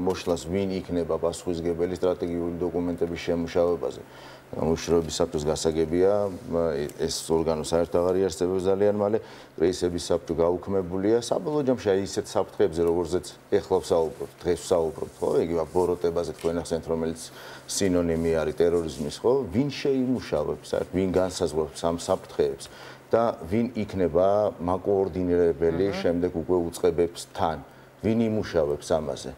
მოშლას, ვინ იქნება პასუხისმგებელი სტრატეგიული დოკუმენტების შემუშავებაზე. უშუალოდ საბჭოს გასაგებია ეს ორგანო საერთოდ აღარ იარსებებს ძალიან მალე პრესების საბჭო გაუქმებულია საბოლოო ჯამში აი ისეთ საფრთხეებზე როგორზეც ეხლა ვსაუბრობთ დღეს ვსაუბრობთ ხო იგივე ბოროტებაზე თქვენ ახსენეთ რომელიც სინონიმი არის ტერორიზმის ხო ვინ შეიმუშავებს საერთოდ ვინ განსაზღვრებს ამ საფრთხეებს და ვინ იქნება მაკოორდინირებელი შემდეგ უკვე უწყებებსთან ვინ იმუშავებს ამაზე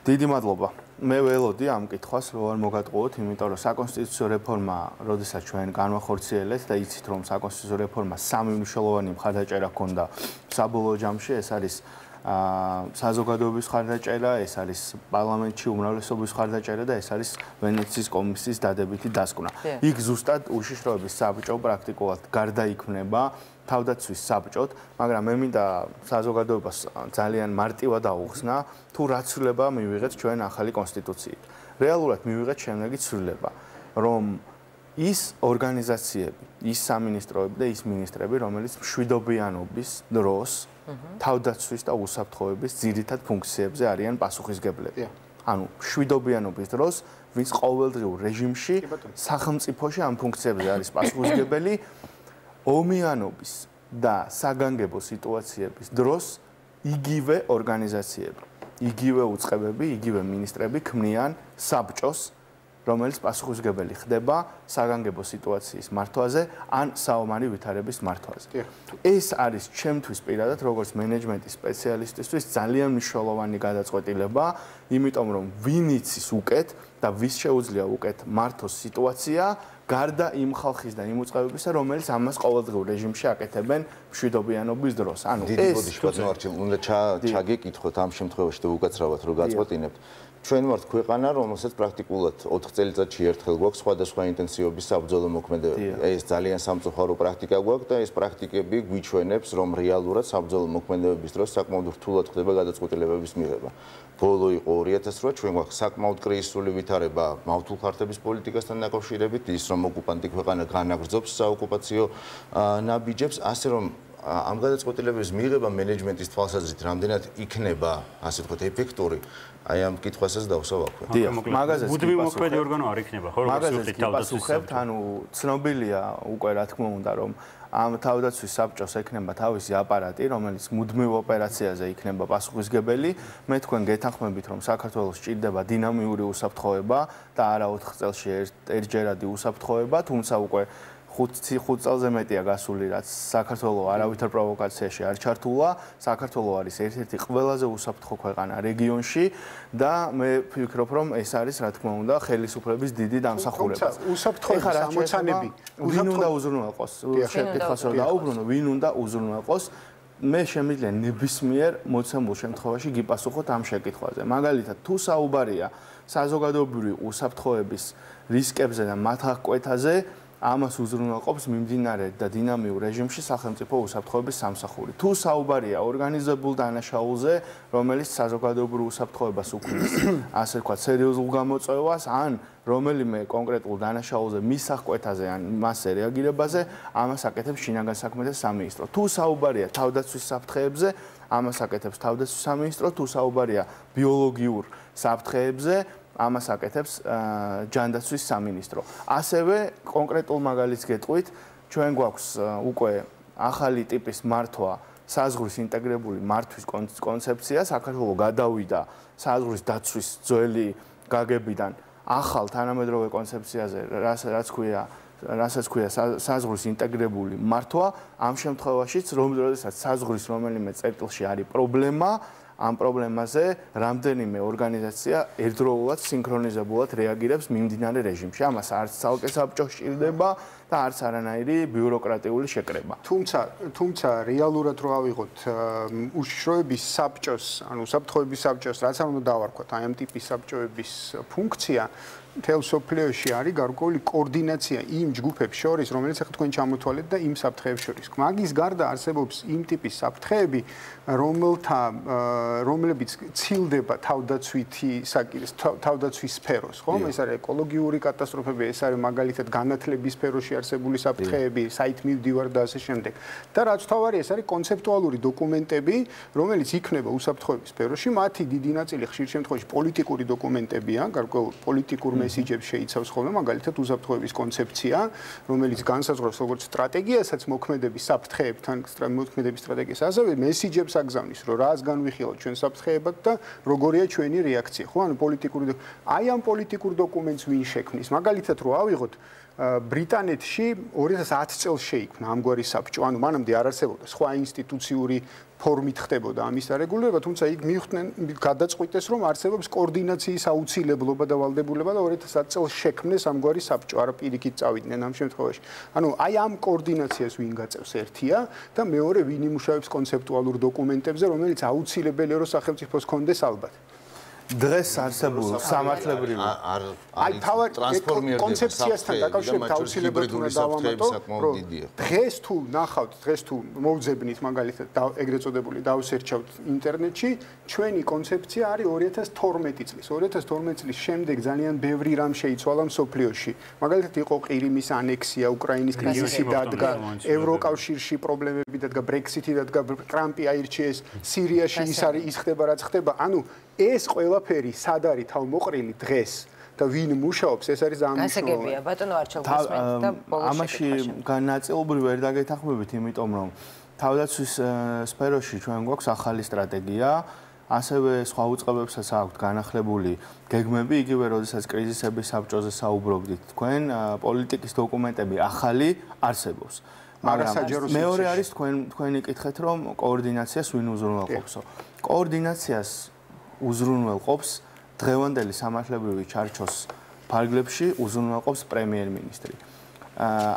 დიდი მადლობა მე ველოდი ამ კითხვას რო არ მოგატყუოთ, იმიტომ რომ საკონსტიტუციო რეფორმა, როდესაც ჩვენ განვახორციელეთ და იცით რომ საკონსტიტუციო რეფორმა სამი მნიშვნელოვანი მხარდაჭერა ჰქონდა საბოლოო ჯამში, ეს არის საზოგადოების მხარდაჭერა, ეს არის პარლამენტში უმრავლესობის მხარდაჭერა და ეს არის ვენეციის კომისიის დადებითი დასკვნა. იქ ზუსტად უშიშროების საბჭო პრაქტიკულად გარდაიქმნება თავდაცვის საბჭოთ, მაგრამ მე მინდა საზოგადოებას ძალიან მარტივად აუხსნა, თუ რა ცვლილება მივიღეთ ჩვენ ახალი კონსტიტუციით. რეალურად მივიღეთ შემდეგი ცვლილება, რომ ის ორგანიზაციები, ის სამინისტროები და ის მინისტრები, რომელიც მშვიდობიანობის დროს თავდაცვის და უსაფრთხოების ძირითად ფუნქციებზე არიან პასუხისმგებლები. ანუ მშვიდობიანობის დროს, ვინც ყოველდღიურ რეჟიმში სახელმწიფოში ამ ფუნქციებზე არის პასუხისმგებელი ომიანობის და საგანგებო სიტუაციების დროს იგივე ორგანიზაციები, იგივე უწყებები, იგივე მინისტრები ქმნიან საბჭოს, რომელიც პასუხისმგებელი ხდება საგანგებო სიტუაციის მართვაზე ან საომარი ვითარების მართვაზე. ეს არის ჩემთვის პირადად როგორც მენეჯმენტის სპეციალისტისთვის ძალიან მნიშვნელოვანი გადაწყვეტილება, იმიტომ რომ ვინ იცის უკეთ და ვის შეუძლია უკეთ მართოს სიტუაცია გარდა იმ ხალხის და იმ უწყებებისა, რომელიც ამას ყოველდღიურ რეჟიმში აკეთებენ მშვიდობიანობის დროს. ანუ ეს ბოდიშბატონო არჩილ, უნდა ჩაგეკითხოთ ამ შემთხვევაში და უკაცრავად რო გაწყვეტინებთ. ჩვენ ვართ ქვეყანა, რომელსაც პრაქტიკულად 4 წელიწადში ერთხელ გვაქვს სხვადასხვა ინტენსივობის საბრძოლო მოქმედებები. ეს ძალიან სამწუხარო პრაქტიკა გვაქვს და ეს პრაქტიკები გვიჩვენებს, რომ რეალურად საბრძოლო მოქმედებების დროს საკმაოდ რთულად ხდება გადაწყვეტილებების მიღება. ბოლო იყო 2008 ჩვენ გვაქვს საკმაოდ კრიზისული ვითარება მავთულ ხარჯების პოლიტიკასთან დაკავშირებით, ის რომ ოკუპანტი ქვეყანა განაგრძობს საოკუპაციო ნაბიჯებს, ასე რომ ამ გადაწყვეტილებების მიღება მენეჯმენტის თვალსაზრისით რამდენად იქნება, ასე ვთქვათ, ეფექტური, აი ამ კითხვასაც დავსავაქვე. მაგაზეც მუდმივ მოქმედი ორგანო არ იქნება, ხო, როგორც ვთქვით, თავდაცვის. ანუ ცნობილია უკვე რა თქმა უნდა, რომ ამ თავდაცვის საბჭოს ექნება თავისი აპარატი, რომელიც მუდმივ ოპერაციაზე იქნება პასუხისმგებელი. მე თქვენ გეთანხმებით, რომ საქართველოს სჭირდება დინამიური უსაფრთხოება და არა 4 წელში ერთჯერადი უსაფრთხოება, თუმცა უკვე 5 წელზე მეტია გასული, რაც საქართველოს არავითარ პროვოკაციაში არ ჩართულა. საქართველოს არის ერთ-ერთი ყველაზე უსაფრთხო ქვეყანა რეგიონში და მე ვფიქრობ, რომ ეს არის, რა თქმა უნდა, ხელისუფლების დიდი დამსახურება. უსაფრთხოების ამოცანები, ვინ უნდა უზრუნველყოს? შეკითხვას რომ დაუბრუნო, ვინ უნდა უზრუნველყოს? მე შემიძლია ნებისმიერ მოცემულ შემთხვევაში გიპასუხოთ ამ შეკითხვაზე. მაგალითად, თუ საუბარია საზოგადოებრივი უსაფრთხოების რისკებზე და მათ აღკვეთაზე, ამას უზრუნველყოფს მიმდინარე და დინამიურ რეჟიმში სახელმწიფო უსაფრთხოების სამსახური. თუ საუბარია ორგანიზებულ დანაშაულზე, რომელიც საზოგადოებრივ უსაფრთხოებას უქმნის, ასე ვთქვათ, სერიოზულ გამოწვევას, ან რომელიმე კონკრეტულ დანაშაულზე მის აღკვეთაზე ან მასზე რეაგირებაზე, ამას აკეთებს შინაგან საქმეთა სამინისტრო. თუ საუბარია თავდაცვის საფრთხეებზე, ამას აკეთებს თავდაცვის სამინისტრო, თუ საუბარია ბიოლოგიურ საფრთხეებზე, ამას აკეთებს ჯანდაცვის სამინისტრო. ასევე კონკრეტულ მაგალითს გეტყვით, ჩვენ გვაქვს უკვე ახალი ტიპის მართვა, საზღვრის ინტეგრებული მართვის კონცეფცია. საქართველოს გადავიდა საზღვრის დაცვის ძველი გაგებიდან ახალ თანამედროვე კონცეფციაზე, რასაც ქვია საზღვრის ინტეგრებული მართვა. ამ შემთხვევაშიც, როდესაც საზღვრის რომელიმე წერტილში არის პრობლემა, ამ პრობლემაზე რამდენიმე ორგანიზაცია ერთდროულად სინქრონიზებულად რეაგირებს მიმდინარე რეჟიმში. ამას არც ცალკე საბჭო სჭირდება და არც არანაირი ბიუროკრატიული შეკრება. თუმცა რეალურად რო ავიღოთ უშიშროების საბჭოს, ანუ უსაფრთხოების საბჭოს, რაც არ უნდა დავარქვათ, აი ამ ტიპის საბჭოების ფუნქცია მთელ სოფლიოში არის გარკვეული კოორდინაცია იმ ჯგუფებს შორის, რომელიც ახლა თქვენ ჩამოთვალეთ და იმ საფრთხეებს შორის. მაგის გარდა არსებობს იმ ტიპის საფრთხეები, რომლებიც ცილდება თავდაცვის სფეროს, ხო? ეს არის ეკოლოგიური კატასტროფები, ეს არის მაგალითად განათლების სფეროში არსებული საფრთხეები, საითმივდივარ და ასე შემდეგ. და რაც თავარია, ეს არის კონცეპტუალური დოკუმენტები, რომელიც იქნება უსაფრთხოების სფეროში, მათი დიდი ნაწილი ხშირ შემთხვევაში პოლიტიკური დოკუმენტებია, გარკვეულ პოლიტიკურ მესიჯებს შეიცავს ხოლმე, მაგალითად უსაფრთხოების კონცეფცია, რომელიც განსაზღვრავს როგორც სტრატეგიასაც მოქმედების საფრთხეებთან, მოქმედების სტრატეგიას, ასევე მესიჯებს აგზავნის, რომ რას განვიხილოთ ჩვენ საფრთხეებად და როგორია ჩვენი რეაქცია, ხო? ანუ აი ამ პოლიტიკურ დოკუმენტს ვინ შექმნის? მაგალითად რო ავიღოთ ბრიტანეთში 2010 წელს შეიქმნა ამგვარი საბჭო, ანუ მანამდე არ არსებობდა სხვა ინსტიტუციური ფორმით ხდებოდა ამის არეგულირება, თუმცა იქ მიხვდნენ გადაწყვიტეს, რომ არსებობს კოორდინაციის აუცილებლობა და ვალდებულება და 2010 წელს შექმნეს ამგვარი საბჭო, არა პირიქით წავიდნენ ამ შემთხვევაში. ანუ აი ამ კოორდინაციას ვინ გაწევს ერთია და მეორე ვინ იმუშავებს კონცეპტუალურ დოკუმენტებზე, რომელიც აუცილებელია რომ სახელმწიფოს კონდეს ალბათ. დღეს არსებულ სამართლებრივ აი თავად კონცეფციასთან დაკავშირებით აუცილებლად უნდა დავამატო, რომ დღეს თუ ნახავთ, დღეს თუ მოვძებნით მაგალითად ეგრეთ წოდებული დავსერჩავთ ინტერნეტში, ჩვენი კონცეფცია არის 2012 წლის. 2012 წლის შემდეგ ძალიან ბევრი რამ შეიცვალა მსოფლიოში. მაგალითად იყო ყირიმის ანექსია, უკრაინის კრიზისი დადგა, ევროკავშირში პრობლემები დადგა, ბრექსიტი დადგა, ტრამპი აირჩიეს, სირიაში ის ხდება რაც ხდება. ანუ ეს ყველაფერი სად არის თავმოყრილი დღეს და ვინ მუშაობს, ეს არის ძალიან მნიშვნელოვანი. გასაგებია, ბატონო არჩილ გასმენთ და ბოლოს ამაში განაწილობრივ ვერ დაგეთანხმებით, იმიტომ რომ თავდაცვის სფეროში ჩვენ გვაქვს ახალი სტრატეგია, ასევე სხვა უწყებებსაც აქვთ განახლებული გეგმები, იგივე როდესაც კრიზისების საბჭოზე საუბრობდით თქვენ, პოლიტიკის დოკუმენტები ახალი არსებობს. მაგრამ მეორე არის თქვენი კითხეთ, რომ კოორდინაციას ვინ უზრუნველყოფსო. კოორდინაციას უზრუნველყოფს დღევანდელი სამართლებრივი ჩარჩოს ფარგლებში უზრუნველყოფს პრემიერ-მინისტრი.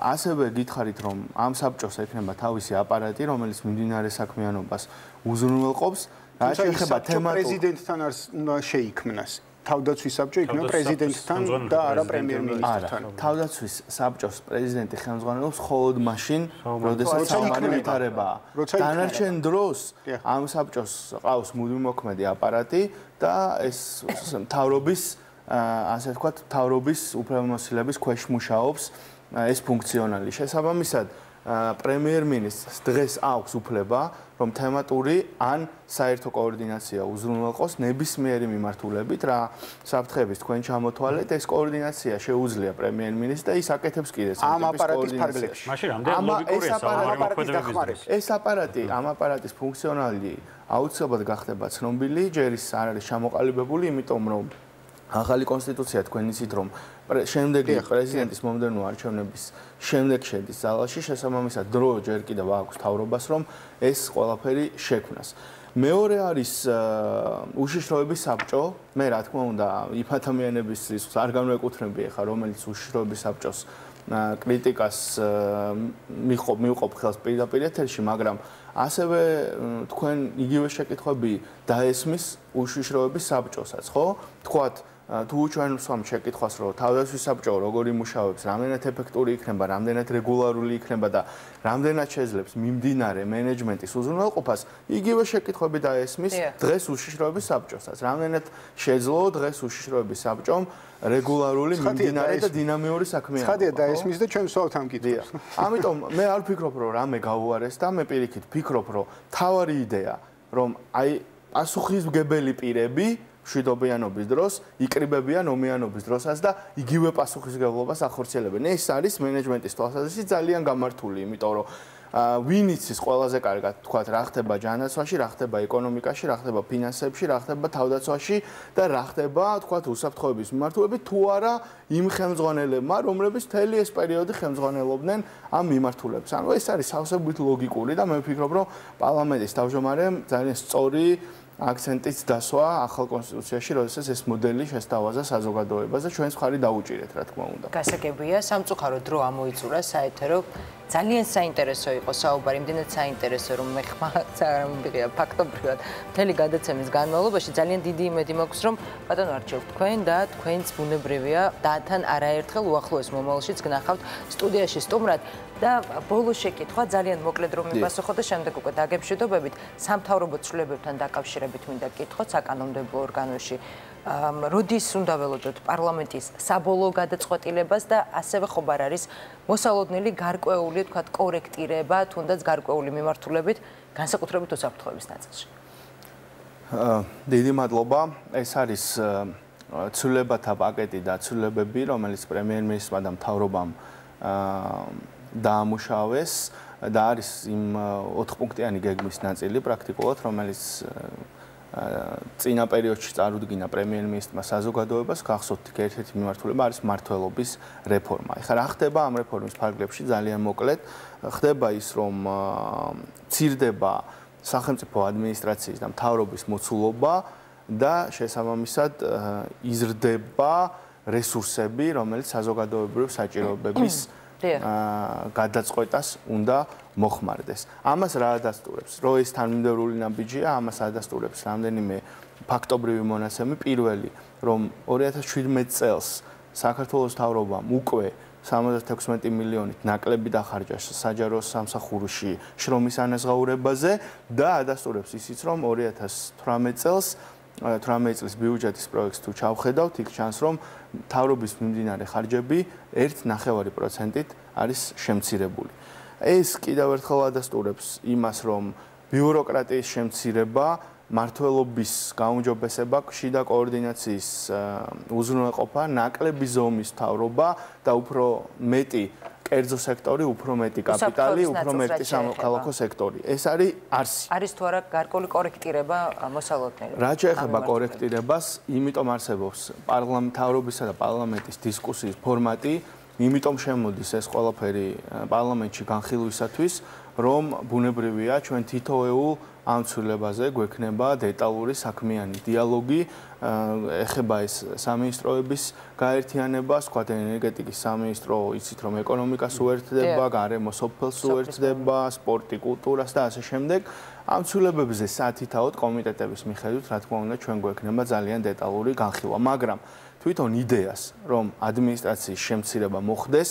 ასევე გითხარით, რომ ამ საბჭოს ექნება თავისი აპარატი, რომელიც მიმდინარე საქმიანობას უზრუნველყოფს. რაც შეეხება თემატურ პრეზიდენტთან უნდა შეიქმნას. თავდაცვის საბჭო იქნება პრეზიდენტთან და არა პრემიერ-მინისტრთან. თავდაცვის საბჭოს პრეზიდენტი ხელმძღვანელობს მხოლოდ მაშინ, როდესაც საუბარი ვითარებაა. დანარჩენ დროს ამ საბჭოს ყავს მუდმივმოქმედი აპარატი და ეს მთავრობის, ასე ვთქვათ, მთავრობის უფლებამოსილების ქვეშ მუშაობს ეს ფუნქციონალი. შესაბამისად, პრემიერ-მინისტრს დღეს აქვს უფლება, რომ თემატური ან საერთო კოორდინაცია უზრუნველყოს ნებისმიერი მიმართულებით, რა საფრთხების თქვენ ჩამოთვალეთ, ეს კოორდინაცია შეუძლია პრემიერ-მინისტრს და ის აკეთებს კიდეც ამ აპარატის ფარგლებში. მაშინ რამდენი ლოგიკურია ეს ამ აპარატის ფუნქციონალი აუცილებლად გახდება ცნობილი, ჯერ ის არ არის ჩამოყალიბებული, იმიტომ რომ ახალი კონსტიტუცია თქვენ იცით რომ შემდეგი პრეზიდენტის მომდევნო არჩევნების შემდეგ შედის ძალაში, შესაბამისად დრო ჯერ კიდევ აქვს თავრობას რომ ეს ყველაფერი შექმნას. მეორე არის უშიშროების საბჭო, მე რა თქმა უნდა იმ ადამიანების რისკს არ განვეკუთვნები ახლა რომელიც უშიშროების საბჭოს კრიტიკას მივყოფ ხელს პირდაპირ ეთერში, მაგრამ ასევე თქვენ იგივე შეკითხვები დაესმის უშიშროების საბჭოსაც, ხო? თქვათ თუ ჩვენ ვსვამ შეკითხვას, რომ თავდაცვის საბჭო როგორ იმუშავებს, რამდენად ეფექტური იქნება, რამდენად რეგულარული იქნება და რამდენად შეძლებს მიმდინარე მენეჯმენტის უზრუნველყოფას, იგივე შეკითხვები დაესმის დღეს უშიშროების საბჭოსაც. რამდენად შეძლო დღეს უშიშროების საბჭომ რეგულარული მიმდინარე და დინამიური საქმიანობა. ცხადია დაესმის და ჩვენ ვსვავთ ამ კითხვას. ამიტომ მე არ ვფიქრობ, რომ რამე გაუარეს და მე პირიქით ვფიქრობ, რომ თავარი იდეა, რომ აი პასუხისმგებელი პირები მშვიდობიანობის დროს იკრიბებიან ომიანობის დროსაც და იგივე პასუხისმგებლობას ახორციელებენ. ეს არის მენეჯმენტის თვალსაზრისით ძალიან გამართული, იმიტომ რომ ვინ იცის ყველაზე კარგად თქვათ რა ხდება ჯანაცვაში, რა ხდება ეკონომიკაში, რა ხდება ფინანსებში, რა ხდება თავდაცვაში და რა ხდება თქვათ უსაფრთხოების მიმართულებით თუ არა იმ ხელმძღვანელებმა, რომლებიც მთელი ეს პერიოდი ხელმძღვანელობდნენ ამ მიმართულებს. ანუ ეს არის სავსებით ლოგიკური და მე ვფიქრობ, რომ პარლამენტის თავმჯდომარემ ძალიან სწორი აქცენტიც დასვა ახალ კონსტიტუციაში, როდესაც ეს მოდელი შესთავაზა საზოგადოებას და ჩვენს მხარი დაუჭირეთ, რა თქმა უნდა. გასაგებია, სამწუხარო დრო ამოიწურა საეთერო. ძალიან საინტერესო იყო საუბარი, იმდენად საინტერესო, რომ მე ხმარია ფაქტობრივად მთელი გადაცემის განმავლობაში ძალიან დიდი იმედი მაქვს, რომ ბატონო არჩილ, თქვენ და თქვენც ბუნებრივია და თან არაერთხელ უახლოეს მომავალშიც გნახავთ სტუდიაში სტუმრად. და ბოლო შეკითხვა ძალიან მოკლედ რომ მიპასუხო და შემდეგ უკვე დაგემშვიდობებით სამთავრობო ცვლილებებთან დაკავშირებით მინდა გკითხოთ საკანონმდებლო ორგანოში. როდის უნდა ველოდოთ პარლამენტის საბოლოო გადაწყვეტილებას და ასევე ხობარ არის მოსალოდნელი გარკვეული თქვათ კორექტირება, თუნდაც გარკვეული მიმართულებით, განსაკუთრებით უსაფრთხოების ნაწილში. დიდი მადლობა. ეს არის ცვლილებათა პაკეტი და ცვლილებები, რომელიც პრემიერ-მინისტრმა და მთავრობამ დაამუშავეს და არის იმ 4-პუნქტიანი გეგმის ნაწილი პრაქტიკულად, რომელიც წინა პერიოდში წარუდგინა პრემიერ-მინისტრმა საზოგადოებას, გახსოვთ ერთ-ერთი მიმართულება არის მმართველობის რეფორმა. ეხლა რა ხდება ამ რეფორმის ფარგლებში ძალიან მოკლედ, ხდება ის, რომ მცირდება სახელმწიფო ადმინისტრაციის და მთავრობის მოცულობა და შესაბამისად იზრდება რესურსები, რომელიც საზოგადოებრივი საჭიროებების გადაწყვეტას უნდა მოხმარდეს. ამას რა ადასტურებს? რომ ეს თანმიმდევრული ნაბიჯია, ამას ადასტურებს რამდენიმე ფაქტობრივი მონაცემი. პირველი, რომ 2017 წელს საქართველოს მთავრობამ უკვე 76 მილიონით ნაკლები დახარჯა საჯარო სამსახურში შრომის ანაზღაურებაზე და ადასტურებს ისიც, რომ 2018 წელს 18 წლის ბიუჯეტის პროექტს თუ ჩავხედავთ, იქ ჩანს, რომ მთავრობის მიმდინარე ხარჯები 1.9%-ით არის შემცირებული. ეს კიდევ ერთხელ ადასტურებს იმას, რომ ბიუროკრატიის შემცირება, მმართველობის გაუმჯობესება, შიდა კოორდინაციის უზრუნველყოფა, ნაკლები ზომის მთავრობა და უფრო მეტი კერძო სექტორი, უფრო მეტი კაპიტალი, უფრო მეტი სამოქალაქო სექტორი. ეს არის არსი. არის თუ არა გარკვეული კორექტირება მოსალოდნელი? რაც შეეხება კორექტირებას, იმიტომ არსებობს მთავრობისა და პარლამენტის დისკუსიის ფორმატი, იმიტომ შემოდის ეს ყველაფერი პარლამენტში განხილვისათვის, რომ ბუნებრივია ჩვენ თითოეულ ამ ცვლილებაზე გვექნება დეტალური საქმიანი დიალოგი, ეხება ეს სამინისტროების გაერთიანებას, თქვა ენერგეტიკის სამინისტრო, იცით რომ ეკონომიკას უერთდება, გარემო სოფელს უერთდება, სპორტი, კულტურას და ასე შემდეგ. ამ ცვლილებებზე სათითაოდ კომიტეტების მიხედვით, რა თქმა უნდა, ჩვენ გვექნება ძალიან დეტალური განხილვა, მაგრამ თვითონ იდეას, რომ ადმინისტრაციის შემცირება მოხდეს,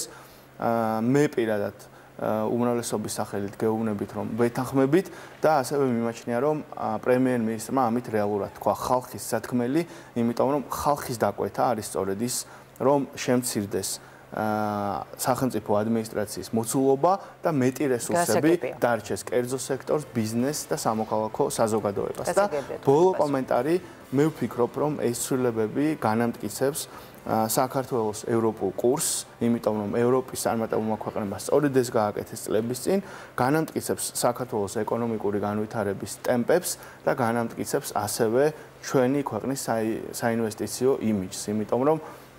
მე პირადად უმრავლესობის სახელით გეუბნებით, რომ ვეთანხმებით და ასევე მიმაჩნია, რომ პრემიერ-მინისტრმა ამით რეალურად თქვა ხალხის სათქმელი, იმიტომ რომ ხალხის დაკვეთა არის სწორედ ის, რომ შემცირდეს სახელმწიფო ადმინისტრაციის მოცულობა და მეტი რესურსები დარჩეს კერძო სექტორს, ბიზნესს და სამოქალაქო საზოგადოებას. და ბოლო კომენტარი, მე ვფიქრობ, რომ ეს ცვლილებები განამტკიცებს საქართველოს ევროპულ კურსს, იმიტომ რომ ევროპის წარმატებულმა ქვეყნებმა სწორედ ეს გააკეთეს წლების წინ, განამტკიცებს საქართველოს ეკონომიკური განვითარების ტემპებს და განამტკიცებს ასევე ჩვენი ქვეყნის საინვესტიციო იმიჯს, იმიტომ რომ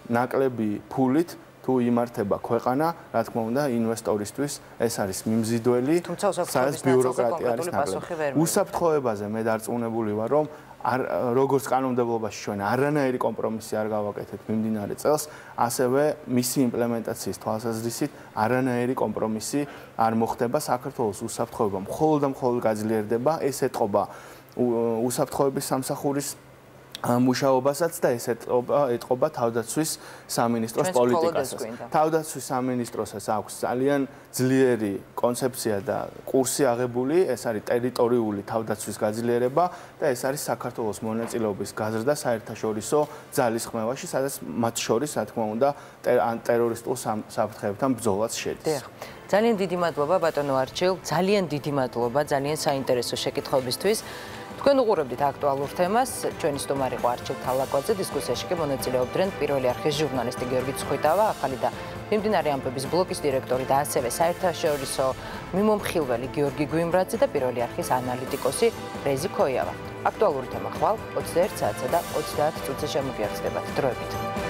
ნაკლები ფულით თუ იმართება ქვეყანა, რა თქმა უნდა, ინვესტორისთვის ეს არის მიმზიდველი, სადაც ბიუროკრატია არის ნაკლები. უსაფრთხოებაზე მე დარწმუნებული ვარ, რომ როგორც კანონმდებლობაში ჩვენ არანაირი კომპრომისი არ გავაკეთეთ მიმდინარე წელს, ასევე მისი იმპლემენტაციის თვალსაზრისით არანაირი კომპრომისი არ მოხდება. საქართველოს უსაფრთხოება მხოლოდ და მხოლოდ გაძლიერდება, ეს ეთყობა უსაფრთხოების სამსახურის მუშაობასაც და ეს ეთყობა თავდაცვის სამინისტროს პოლიტიკასაც. თავდაცვის სამინისტროსაც აქვს ძალიან ძლიერი კონცეფცია და კურსი აღებული, ეს არის ტერიტორიული თავდაცვის გაძლიერება და ეს არის საქართველოს მონაწილეობის გაზრდა საერთაშორისო ძალისხმევაში, სადაც მათ შორის, რა თქმა უნდა, ტერორისტულ საფრთხეებთან ბრძოლაც შედის. ძალიან დიდი მადლობა ბატონო არჩილ, ძალიან დიდი მადლობა, ძალიან საინტერესო შეკითხვებისთვის. თქვენ უყურებდით აქტუალურ თემას, ჩვენი სტუმარი იყო არჩილ თალაკვაძე, დისკუსიაში კი მონაწილეობდნენ პირველი არხის ჟურნალისტი გიორგი ცხვიტავა, ახალი და მიმდინარე ამბების ბლოკის დირექტორი და ასევე საერთაშორისო მიმომხილველი გიორგი გვიმრაძე და პირველი არხის ანალიტიკოსი რეზი ქოიავა. აქტუალური თემა ხვალ 21 საათსა და 30 წუთზე შემოგიერთდებათ. დროებით.